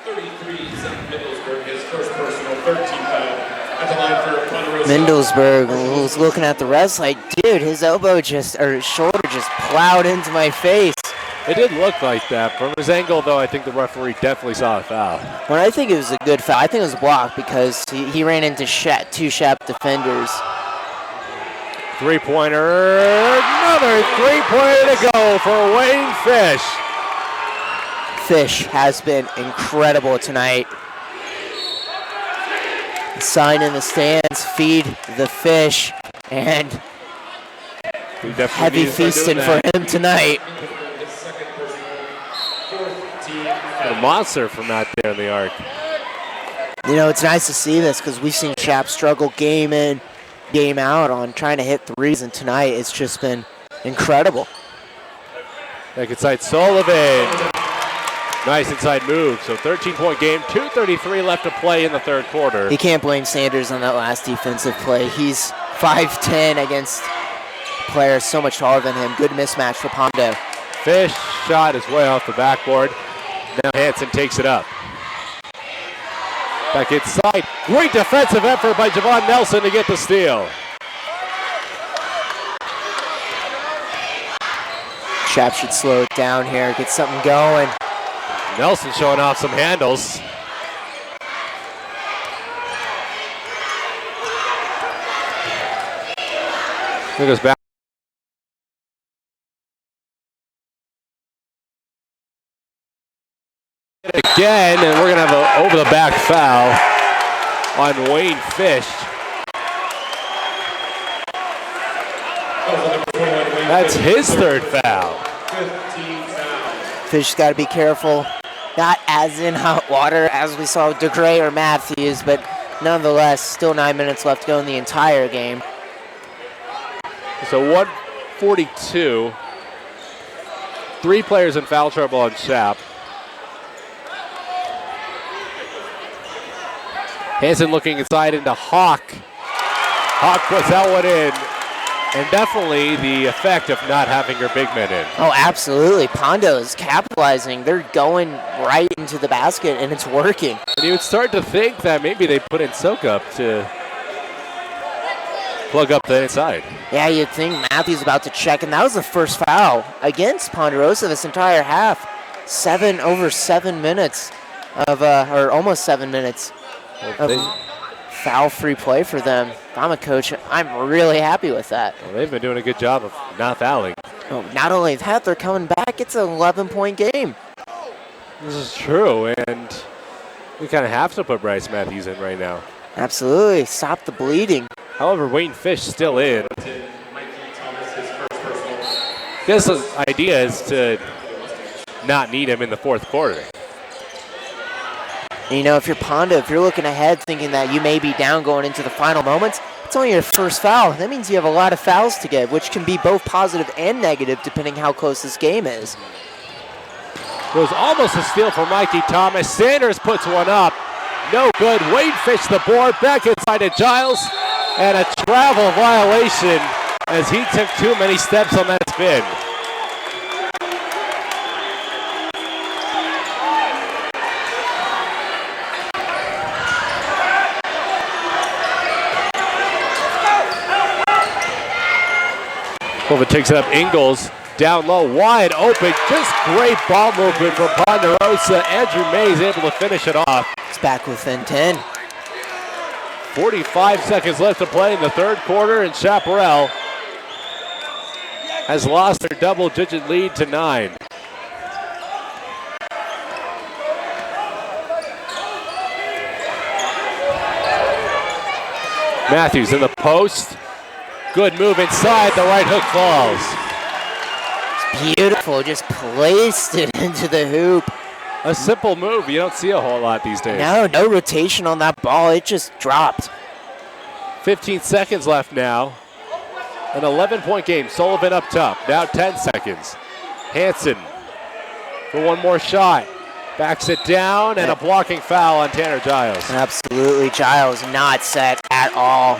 33, Seth Mendelsberg, his first personal 13 foul at the line for Ponderosa. Mendelsberg was looking at the refs like, dude, his elbow just, or his shoulder just plowed into my face. It did look like that. From his angle, though, I think the referee definitely saw a foul. Well, I think it was a good foul. I think it was blocked because he ran into two Shap defenders. Three-pointer. Another three-pointer to go for Wayne Fish. Fish has been incredible tonight. Sign in the stands, feed the fish, and We definitely Heavy need to start feasting doing for that. him tonight. A monster from out there in the arc. You know, it's nice to see this because we've seen Shap struggle game in, game out on trying to hit threes, and tonight it's just been incredible. Back inside Sullivan. Nice inside move. So 13-point game, 2:33 left to play in the third quarter. You can't blame Sanders on that last defensive play. He's 5'10" against players so much taller than him. Good mismatch for Pondo. Fish shot is way off the backboard. Now Hansen takes it up. Back inside. Great defensive effort by Javon Nelson to get the steal. Shap should slow it down here, get something going. Nelson showing off some handles. He goes back. Again, and we're going to have an over-the-back foul on Wayne Fish. That's his third foul. Fish got to be careful. Not as in hot water as we saw with DeGray or Matthews, but nonetheless, still 9 minutes left to go in the entire game. So 142. 3 players in foul trouble on Shap. Hansen looking inside into Hawk. Hawk puts that one in. And definitely the effect of not having your big men in. Oh, absolutely. Pondo is capitalizing. They're going right into the basket, and it's working. And you would start to think that maybe they put in soak up to plug up the inside. Yeah, you'd think Matthews about to check, and that was the first foul against Ponderosa this entire half. Over 7 minutes of, or almost 7 minutes of foul-free play for them. If I'm a coach, I'm really happy with that. Well, they've been doing a good job of not fouling. Oh, not only that, they're coming back. It's an 11-point game. This is true, and we kind of have to put Bryce Matthews in right now. Absolutely. Stop the bleeding. However, Wayne Fish still in. Guess the idea is to not need him in the fourth quarter. And you know, if you're Pondo, if you're looking ahead thinking that you may be down going into the final moments, it's only your first foul. That means you have a lot of fouls to get, which can be both positive and negative depending how close this game is. It was almost a steal for Mikey Thomas. Sanders puts one up. No good. Wayne Fish the board. Back inside to Giles. And a travel violation as he took too many steps on that spin. Silva takes it up. Ingles down low, wide open. Just great ball movement from Ponderosa. Andrew Mays able to finish it off. It's back within 10. 45 seconds left to play in the third quarter, and Chaparral has lost their double-digit lead to 9. Matthews in the post. Good move inside. The right hook falls. It's beautiful. Just placed it into the hoop. A simple move. You don't see a whole lot these days. No rotation on that ball. It just dropped. 15 seconds left now. An 11-point game. Sullivan up top. Now 10 seconds. Hansen for one more shot. Backs it down, and a blocking foul on Tanner Giles. Absolutely. Giles not set at all.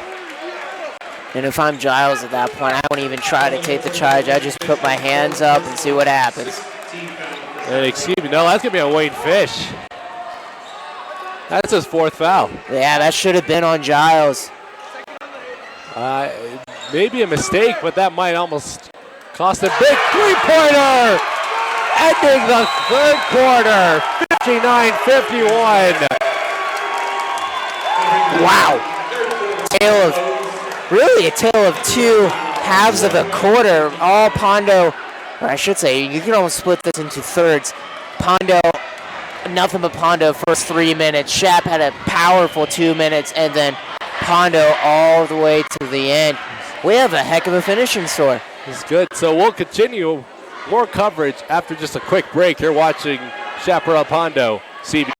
And if I'm Giles at that point, I won't even try to take the charge. I just put my hands up and see what happens. And excuse me, no, that's going to be on Wayne Fish. That's his fourth foul. Yeah, that should have been on Giles. Maybe a mistake, but that might almost cost a big three-pointer. Ending the third quarter, 59-51. Wow. Really a tale of two halves of a quarter. All Pondo, or I should say, you can almost split this into thirds. Pondo, nothing but Pondo first 3 minutes. Shap had a powerful 2 minutes, and then Pondo all the way to the end. We have a heck of a finishing score. It's good. So we'll continue more coverage after just a quick break. You're watching Chaparral Pondo CB.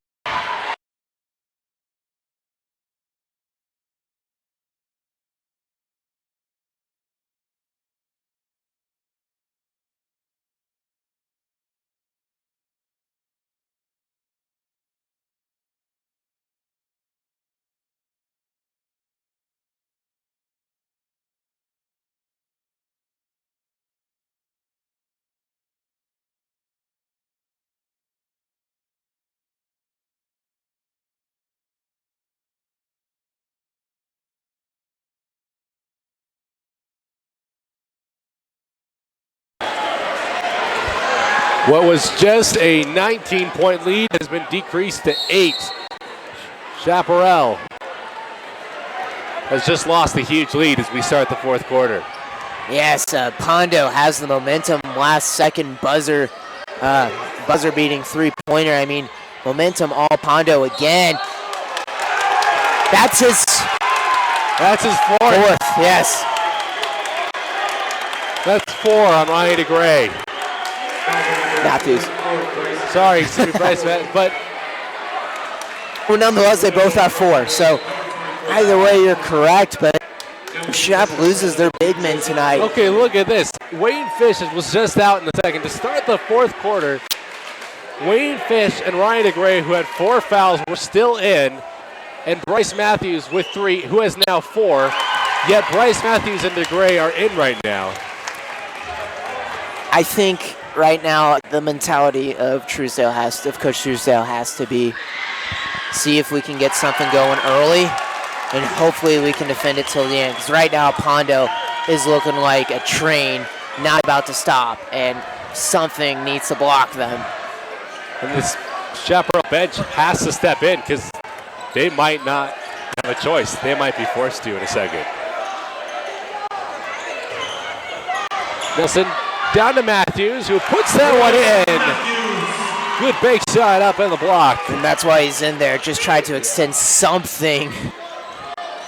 What was just a 19-point lead has been decreased to 8. Chaparral has just lost a huge lead as we start the fourth quarter. Yes, Pondo has the momentum. Last second buzzer beating three-pointer. I mean, momentum all Pondo again. That's his fourth. Yes. That's 4 on Ryan DeGray. Matthews. Sorry, Bryce, but well, nonetheless, they both have 4. So either way, you're correct. But Shap loses their big men tonight. okay, look at this. Wayne Fish was just out in the second. To start the fourth quarter, Wayne Fish and Ryan DeGray, who had 4 fouls, were still in. And Bryce Matthews with 3, who has now 4. Yet Bryce Matthews and DeGray are in right now. I think right now the mentality of Coach Truesdale has to be see if we can get something going early, and hopefully we can defend it till the end. Because right now Pondo is looking like a train, not about to stop, and something needs to block them. And this Chaparral bench has to step in because they might not have a choice. They might be forced to in a second. Nelson down to Matthews, who puts that one in. Good big shot up in the block. And that's why he's in there. Just try to extend something.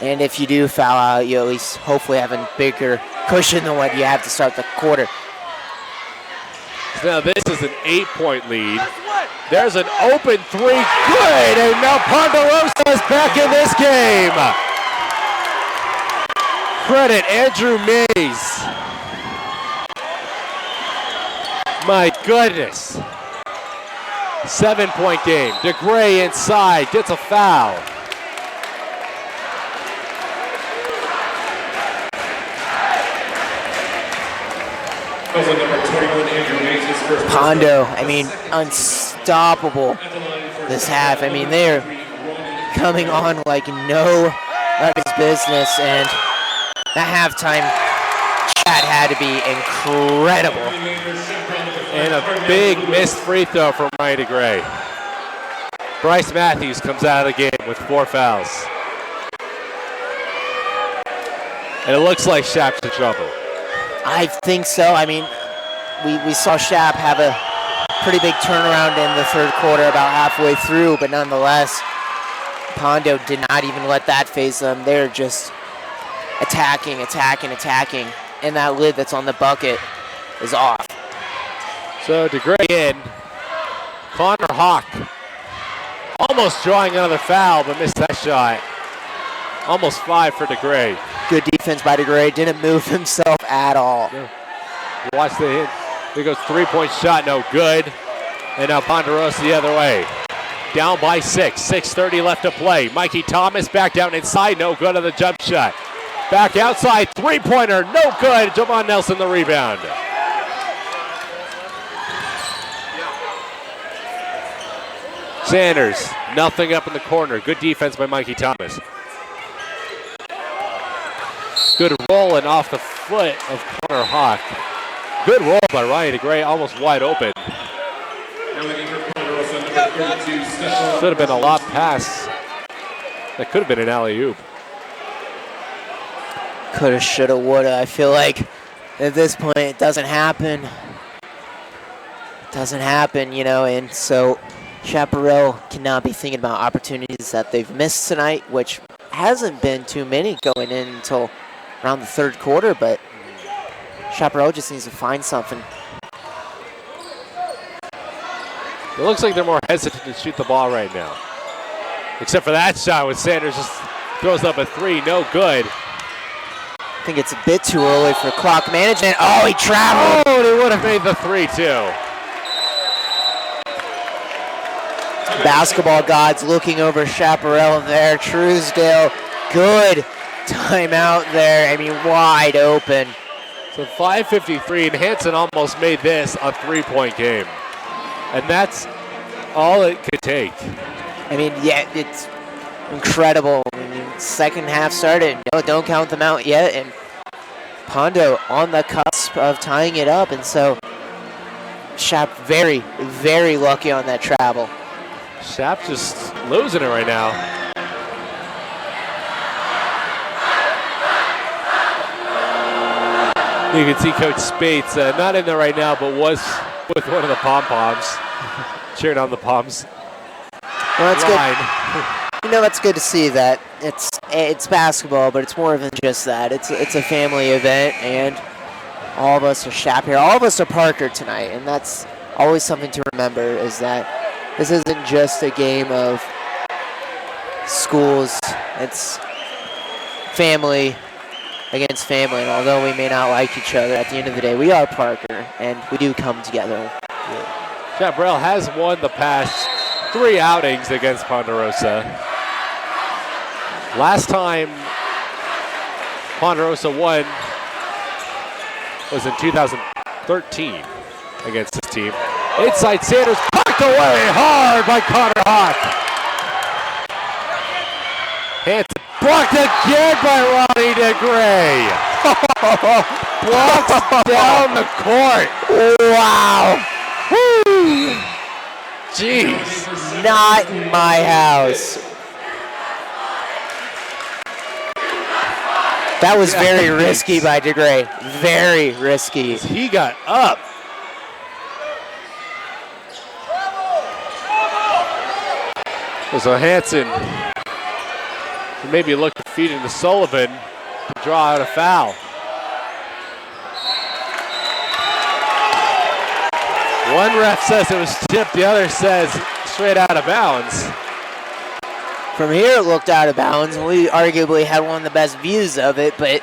And if you do foul out, you at least hopefully have a bigger cushion than what you have to start the quarter. Now this is an 8-point lead. There's an open 3, good, and now Ponderosa is back in this game. Credit Andrew Mays. My goodness. 7-point game. DeGray inside, gets a foul. Pondo, I mean, unstoppable this half. I mean, they're coming on like no other's business, and the halftime chat had to be incredible. And a big missed free throw from Ryan DeGray. Bryce Matthews comes out of the game with 4 fouls. And it looks like Shap's in trouble. I think so. I mean, we saw Shap have a pretty big turnaround in the third quarter about halfway through, but nonetheless, Pondo did not even let that phase them. They're just attacking, and that lid that's on the bucket is off. So DeGray in. Connor Hawk almost drawing another foul, but missed that shot. Almost 5 for DeGray. Good defense by DeGray. Didn't move himself at all. Yeah. Watch the hit. There goes 3-point shot, no good. And now Ponderosa the other way. Down by 6. 6:30 left to play. Mikey Thomas back down inside, no good on the jump shot. Back outside, 3-pointer, no good. Javon Nelson the rebound. Sanders, nothing up in the corner. Good defense by Mikey Thomas. Good rolling off the foot of Connor Hawk. Good roll by Ryan DeGray, almost wide open. Should have been a lob pass. That could have been an alley-oop. Coulda, shoulda, woulda. I feel like at this point it doesn't happen. You know, and so Chaparral cannot be thinking about opportunities that they've missed tonight, which hasn't been too many going in until around the third quarter, but Chaparral just needs to find something. It looks like they're more hesitant to shoot the ball right now. Except for that shot when Sanders just throws up a 3, no good. I think it's a bit too early for clock management. Oh, he traveled. Oh, they would have made the 3 too. Basketball gods looking over Chaparral there. Truesdale, good timeout there. I mean, wide open. So 5:53, and Hanson almost made this a 3-point game. And that's all it could take. I mean, yeah, it's incredible. I mean, second half started. No, don't count them out yet. And Pondo on the cusp of tying it up. And so Shap very, very lucky on that travel. Shap just losing it right now. You can see Coach Spates not in there right now, but was with one of the pom-poms, cheering on the Poms. Well, that's good. You know, that's good to see that. It's basketball, but it's more than just that. It's a family event, and all of us are Shap here. All of us are Parker tonight, and that's always something to remember, is that this isn't just a game of schools. It's family against family, and although we may not like each other, at the end of the day, we are Parker, and we do come together. Chaparral has won the past 3 outings against Ponderosa. Last time Ponderosa won was in 2013 against this team. Inside Sanders, knocked away hard by Connor Hawk. Hanson blocked again by Ronnie DeGray. Blocks down the court. Wow. Woo. Jeez. Not in my house. That was very risky by DeGray. Very risky. He got up. So Hanson maybe look to feed into Sullivan to draw out a foul. One ref says it was tipped, the other says straight out of bounds. From here it looked out of bounds, and we arguably had one of the best views of it, but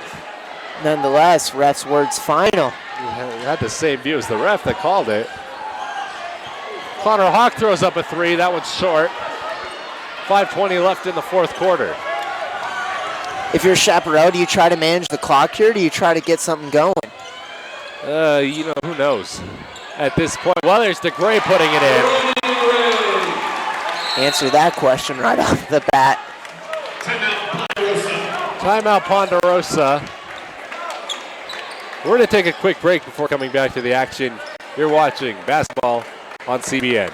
nonetheless, ref's words final. You had the same view as the ref that called it. Connor Hawk throws up a 3, that one's short. 5:20 left in the fourth quarter. If you're Chaparral, do you try to manage the clock here, or do you try to get something going? Who knows at this point. Well, there's DeGray putting it in. Answer that question right off the bat. Timeout Ponderosa. We're going to take a quick break before coming back to the action. You're watching basketball on CBN.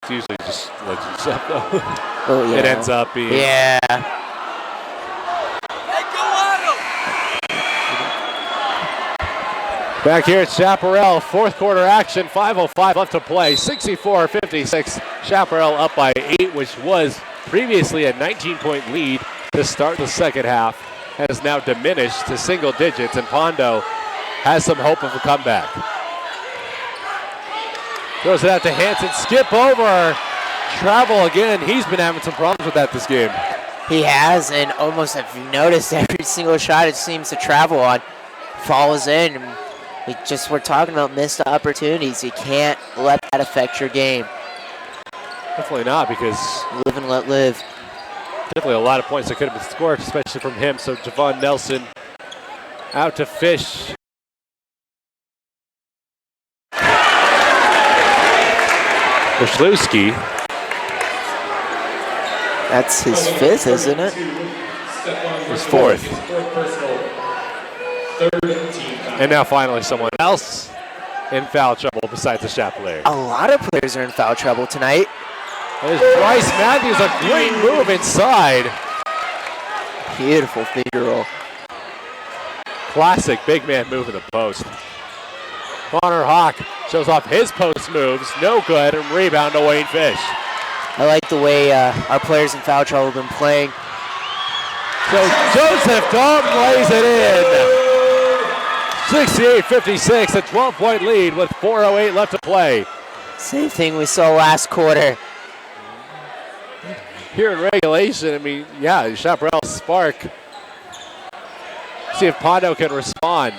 It's usually just legend stuff, though. Oh, yeah. It ends up being. Yeah. Back here at Chaparral, fourth quarter action, 5:05 left to play, 64-56. Chaparral up by 8, which was previously a 19-point lead to start the second half, has now diminished to single digits, and Pondo has some hope of a comeback. Throws it out to Hanson, skip over, travel again. He's been having some problems with that this game. He has, and almost, if you noticed, every single shot it seems to travel on falls in. We're talking about missed opportunities. You can't let that affect your game. Definitely not, because Live and let live. Definitely a lot of points that could have been scored, especially from him. So Javon Nelson out to fish. Wyszlewski. That's his fifth, isn't it? His fourth. And now finally someone else in foul trouble besides the shot player. A lot of players are in foul trouble tonight. There's Bryce Matthews, a great move inside. Beautiful finger roll. Classic big man move in the post. Connor Hawk shows off his post moves. No good. And rebound to Wayne Fish. I like the way our players in foul trouble have been playing. So Joseph Dom lays it in. 68-56, a 12-point lead with 4:08 left to play. Same thing we saw last quarter. Here in regulation, I mean, yeah, Chaparral spark. See if Pondo can respond.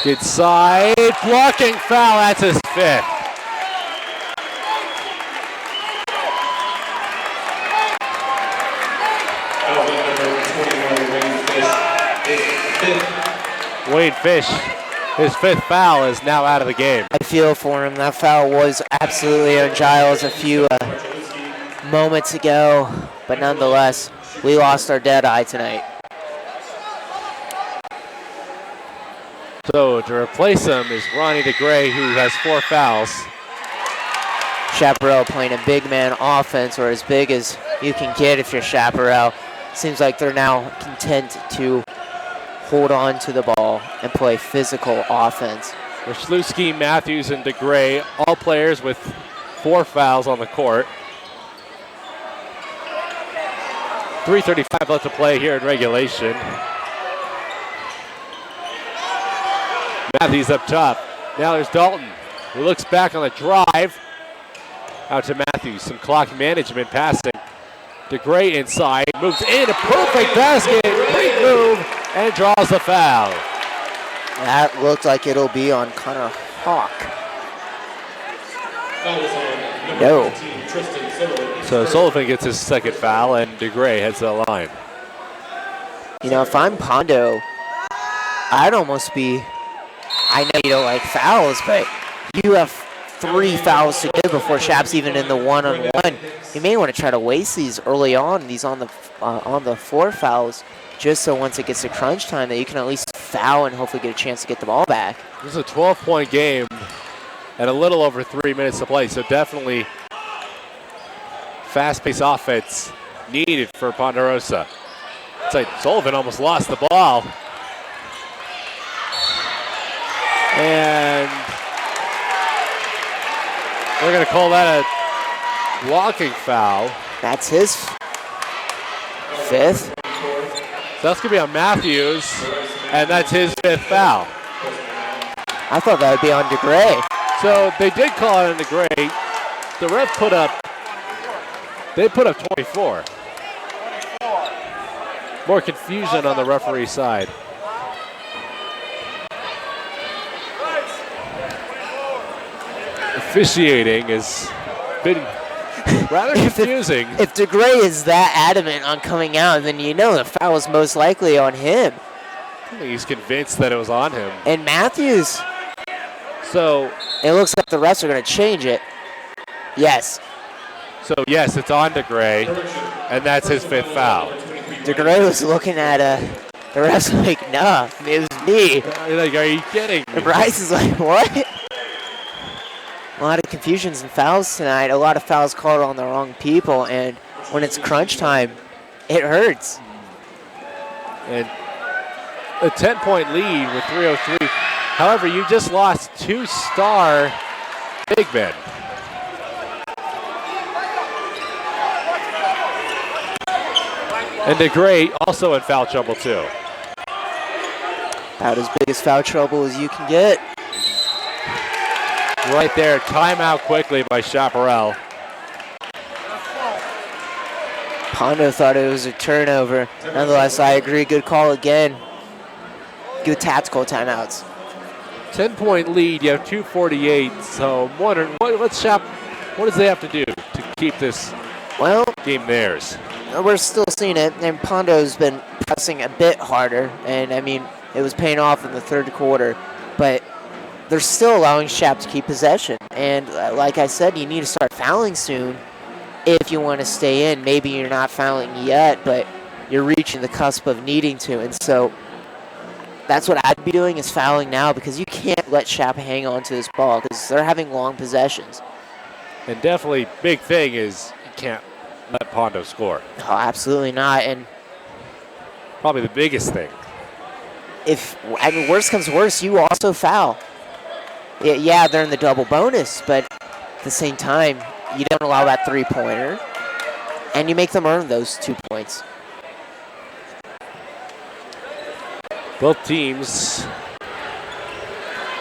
Good side, blocking foul, that's his fifth. Wayne Fish, his fifth foul is now out of the game. I feel for him. That foul was absolutely on Giles a few moments ago, but nonetheless, we lost our dead eye tonight. So to replace him is Ronnie DeGray, who has 4 fouls. Chaparral playing a big man offense, or as big as you can get if you're Chaparral. Seems like they're now content to hold on to the ball and play physical offense. Wyszlewski, Matthews, and DeGray, all players with 4 fouls on the court. 3:35 left to play here in regulation. Matthews up top. Now there's Dalton, who looks back on the drive. Out to Matthews, some clock management passing. DeGray inside, moves in, a perfect basket, great move, and draws the foul. That looked like it'll be on Connor Hawk. No. So Sullivan gets his second foul, and DeGray heads to the line. You know, if I'm Pondo, I'd almost be, I know you don't like fouls, but you have 3 fouls to give before Shap's even in the one-on-one. You may want to try to waste these early on, these on the 4 fouls, just so once it gets to crunch time that you can at least foul and hopefully get a chance to get the ball back. This is a 12-point game and a little over 3 minutes to play, so definitely fast-paced offense needed for Ponderosa. It's like Sullivan almost lost the ball. And we're going to call that a blocking foul. That's his 5th. So that's going to be on Matthews, and that's his 5th foul. I thought that would be on DeGray. So they did call it on DeGray. The ref put up 24. More confusion on the referee side. Officiating has been rather confusing. If DeGray is that adamant on coming out, then you know the foul is most likely on him. I think he's convinced that it was on him. And Matthews, So it looks like the refs are going to change it. Yes. So yes, it's on DeGray, and that's his 5th foul. DeGray was looking at the refs like, nah, it was me. Like, are you kidding me? And Bryce is like, what? A lot of confusions and fouls tonight. A lot of fouls called on the wrong people, and when it's crunch time, it hurts. And a 10-point lead with 3:03. However, you just lost 2 star big men. And DeGray also in foul trouble too. About as big as foul trouble as you can get. Right there, timeout quickly by Chaparral. Pondo thought it was a turnover. Nonetheless, I agree. Good call again. Good tactical timeouts. 10-point lead, you have 2:48. So I'm wondering, what does they have to do to keep this Well, game theirs. we're still seeing it, and Pondo's been pressing a bit harder, and I mean, it was paying off in the third quarter, but they're still allowing Shap to keep possession. And like I said, you need to start fouling soon if you want to stay in. Maybe you're not fouling yet, but you're reaching the cusp of needing to, and so that's what I'd be doing, is fouling now, because you can't let Shap hang on to this ball because they're having long possessions. And definitely big thing is you can't let Pondo score. Oh, absolutely not. And Probably the biggest thing. worst comes to worst, you also foul. Yeah, they're in the double bonus, but at the same time, you don't allow that three-pointer, and you make them earn those 2 points. Both teams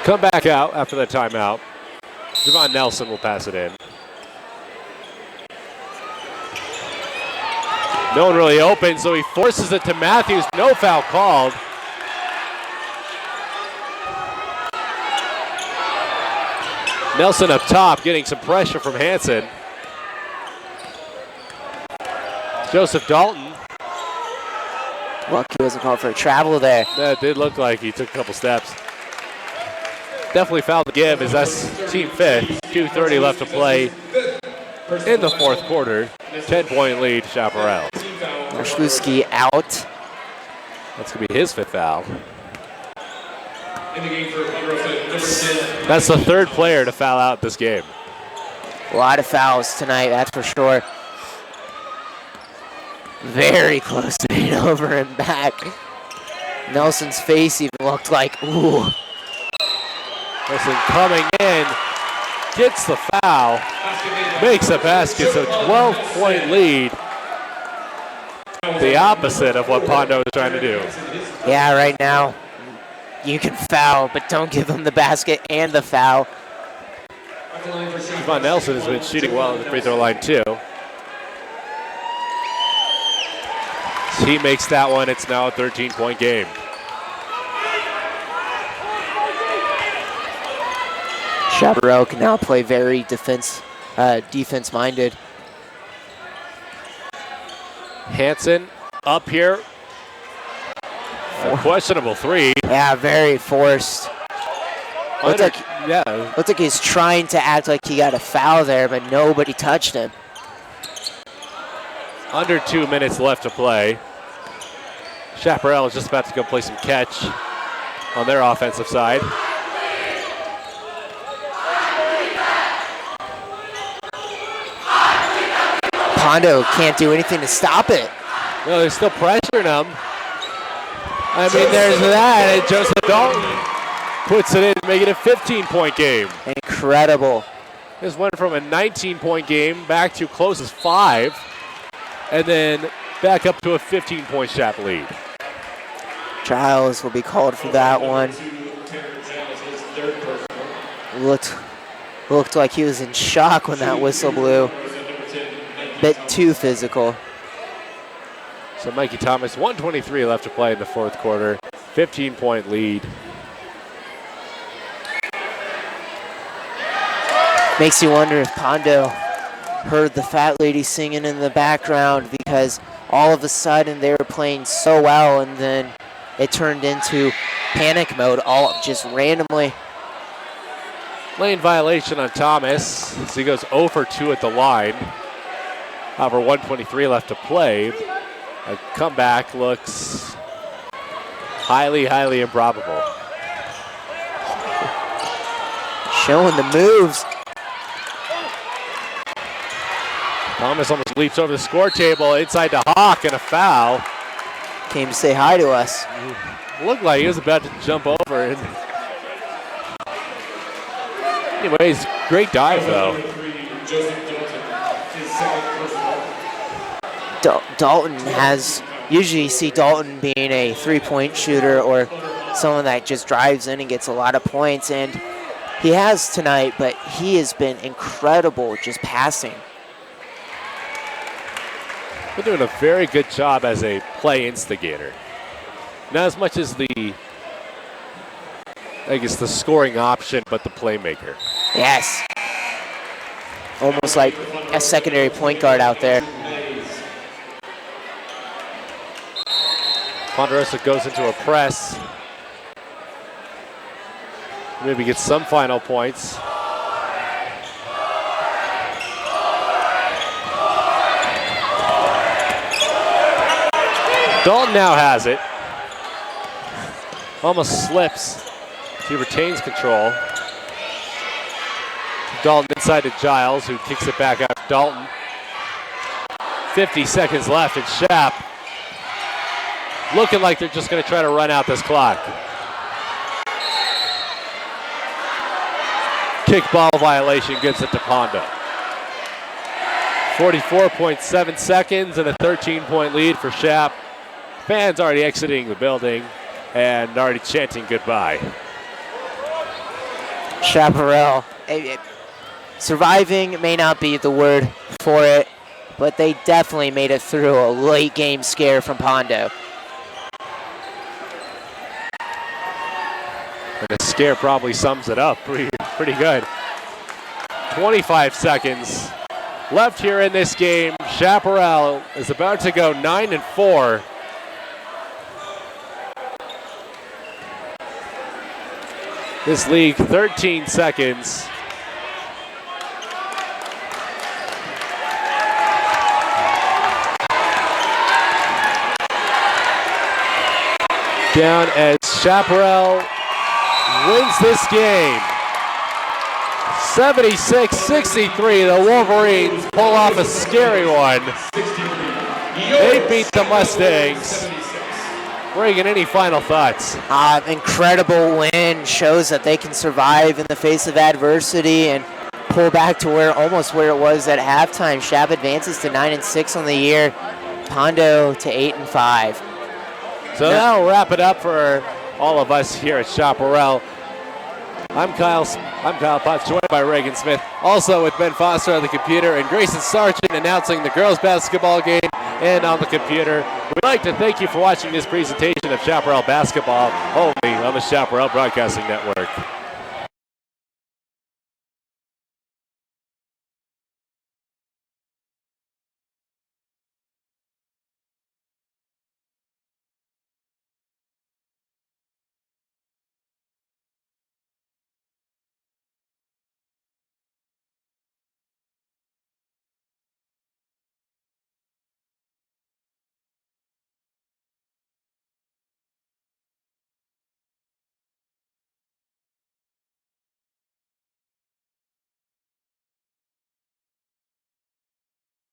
come back out after the timeout. Javon Nelson will pass it in. No one really open, so he forces it to Matthews. No foul called. Nelson up top, getting some pressure from Hansen. Joseph Dalton. Lucky wasn't called for a travel there. That did look like he took a couple steps. Definitely foul to give, as that's team fifth. 2:30 left to play in the fourth quarter. 10-point lead, Chaparral. Marszewski out. That's going to be his fifth foul. In the game for Ponderosa, number 10. That's the third player to foul out this game. A lot of fouls tonight, that's for sure. Very close to being over and back. Nelson's face even looked like, ooh. Nelson coming in, gets the foul, makes a basket, so 12-point lead. The opposite of what Pondo is trying to do. Yeah, right now, you can foul, but don't give him the basket and the foul. Javon Nelson has been shooting well at the free throw line, too. He makes that one. It's now a 13-point game. Chaparral can now play very defense-minded. Hansen up here. A questionable three. Yeah, very forced. Looked like he's trying to act like he got a foul there, but nobody touched him. Under 2 minutes left to play. Chaparral is just about to go play some catch on their offensive side. Pondo can't do anything to stop it. No, they're still pressuring him. I mean, there's that, and Joseph Dalton puts it in, making it a 15-point game. Incredible. This went from a 19-point game back to close as 5, and then back up to a 15-point Chap lead. Giles will be called for that one. Looked like he was in shock when that whistle blew. Bit too physical. So Mikey Thomas, 1:23 left to play in the fourth quarter. 15-point lead. Makes you wonder if Pondo heard the fat lady singing in the background, because all of a sudden they were playing so well and then it turned into panic mode all just randomly. Lane violation on Thomas as he goes 0 for 2 at the line. However, 1:23 left to play. A comeback looks highly, highly improbable. Showing the moves. Thomas almost leaps over the score table inside to Hawk, and a foul. Came to say hi to us. Looked like he was about to jump over. And anyways, great dive though. Dalton has, usually you see Dalton being a three-point shooter or someone that just drives in and gets a lot of points, and he has tonight, but he has been incredible just passing. We're doing a very good job as a play instigator. Not as much as the scoring option, but the playmaker. Yes. almost like a secondary point guard out there. Ponderosa goes into a press. Maybe get some final points. Dalton now has it. Almost slips. He retains control. Dalton inside to Giles, who kicks it back out to Dalton. 50 seconds left, and Shap looking like they're just going to try to run out this clock. Kickball violation gives it to Pondo. 44.7 seconds and a 13-point lead for Shap. Fans already exiting the building and already chanting goodbye. Chaparral. Surviving may not be the word for it, but they definitely made it through a late game scare from Pondo. And the scare probably sums it up pretty good. 25 seconds left here in this game. Chaparral is about to go 9-4. This league, 13 seconds. Down as Chaparral wins this game. 76-63, the Wolverines pull off a scary one. They beat the Mustangs. Reagan, any final thoughts? Incredible win, shows that they can survive in the face of adversity and pull back to almost where it was at halftime. Shab advances to 9-6 on the year, Pondo to 8-5. So that'll wrap it up for all of us here at Chaparral. I'm Kyle Potts, joined by Reagan Smith, also with Ben Foster on the computer and Grayson Sargent announcing the girls basketball game and on the computer. We'd like to thank you for watching this presentation of Chaparral basketball only on the Chaparral Broadcasting Network.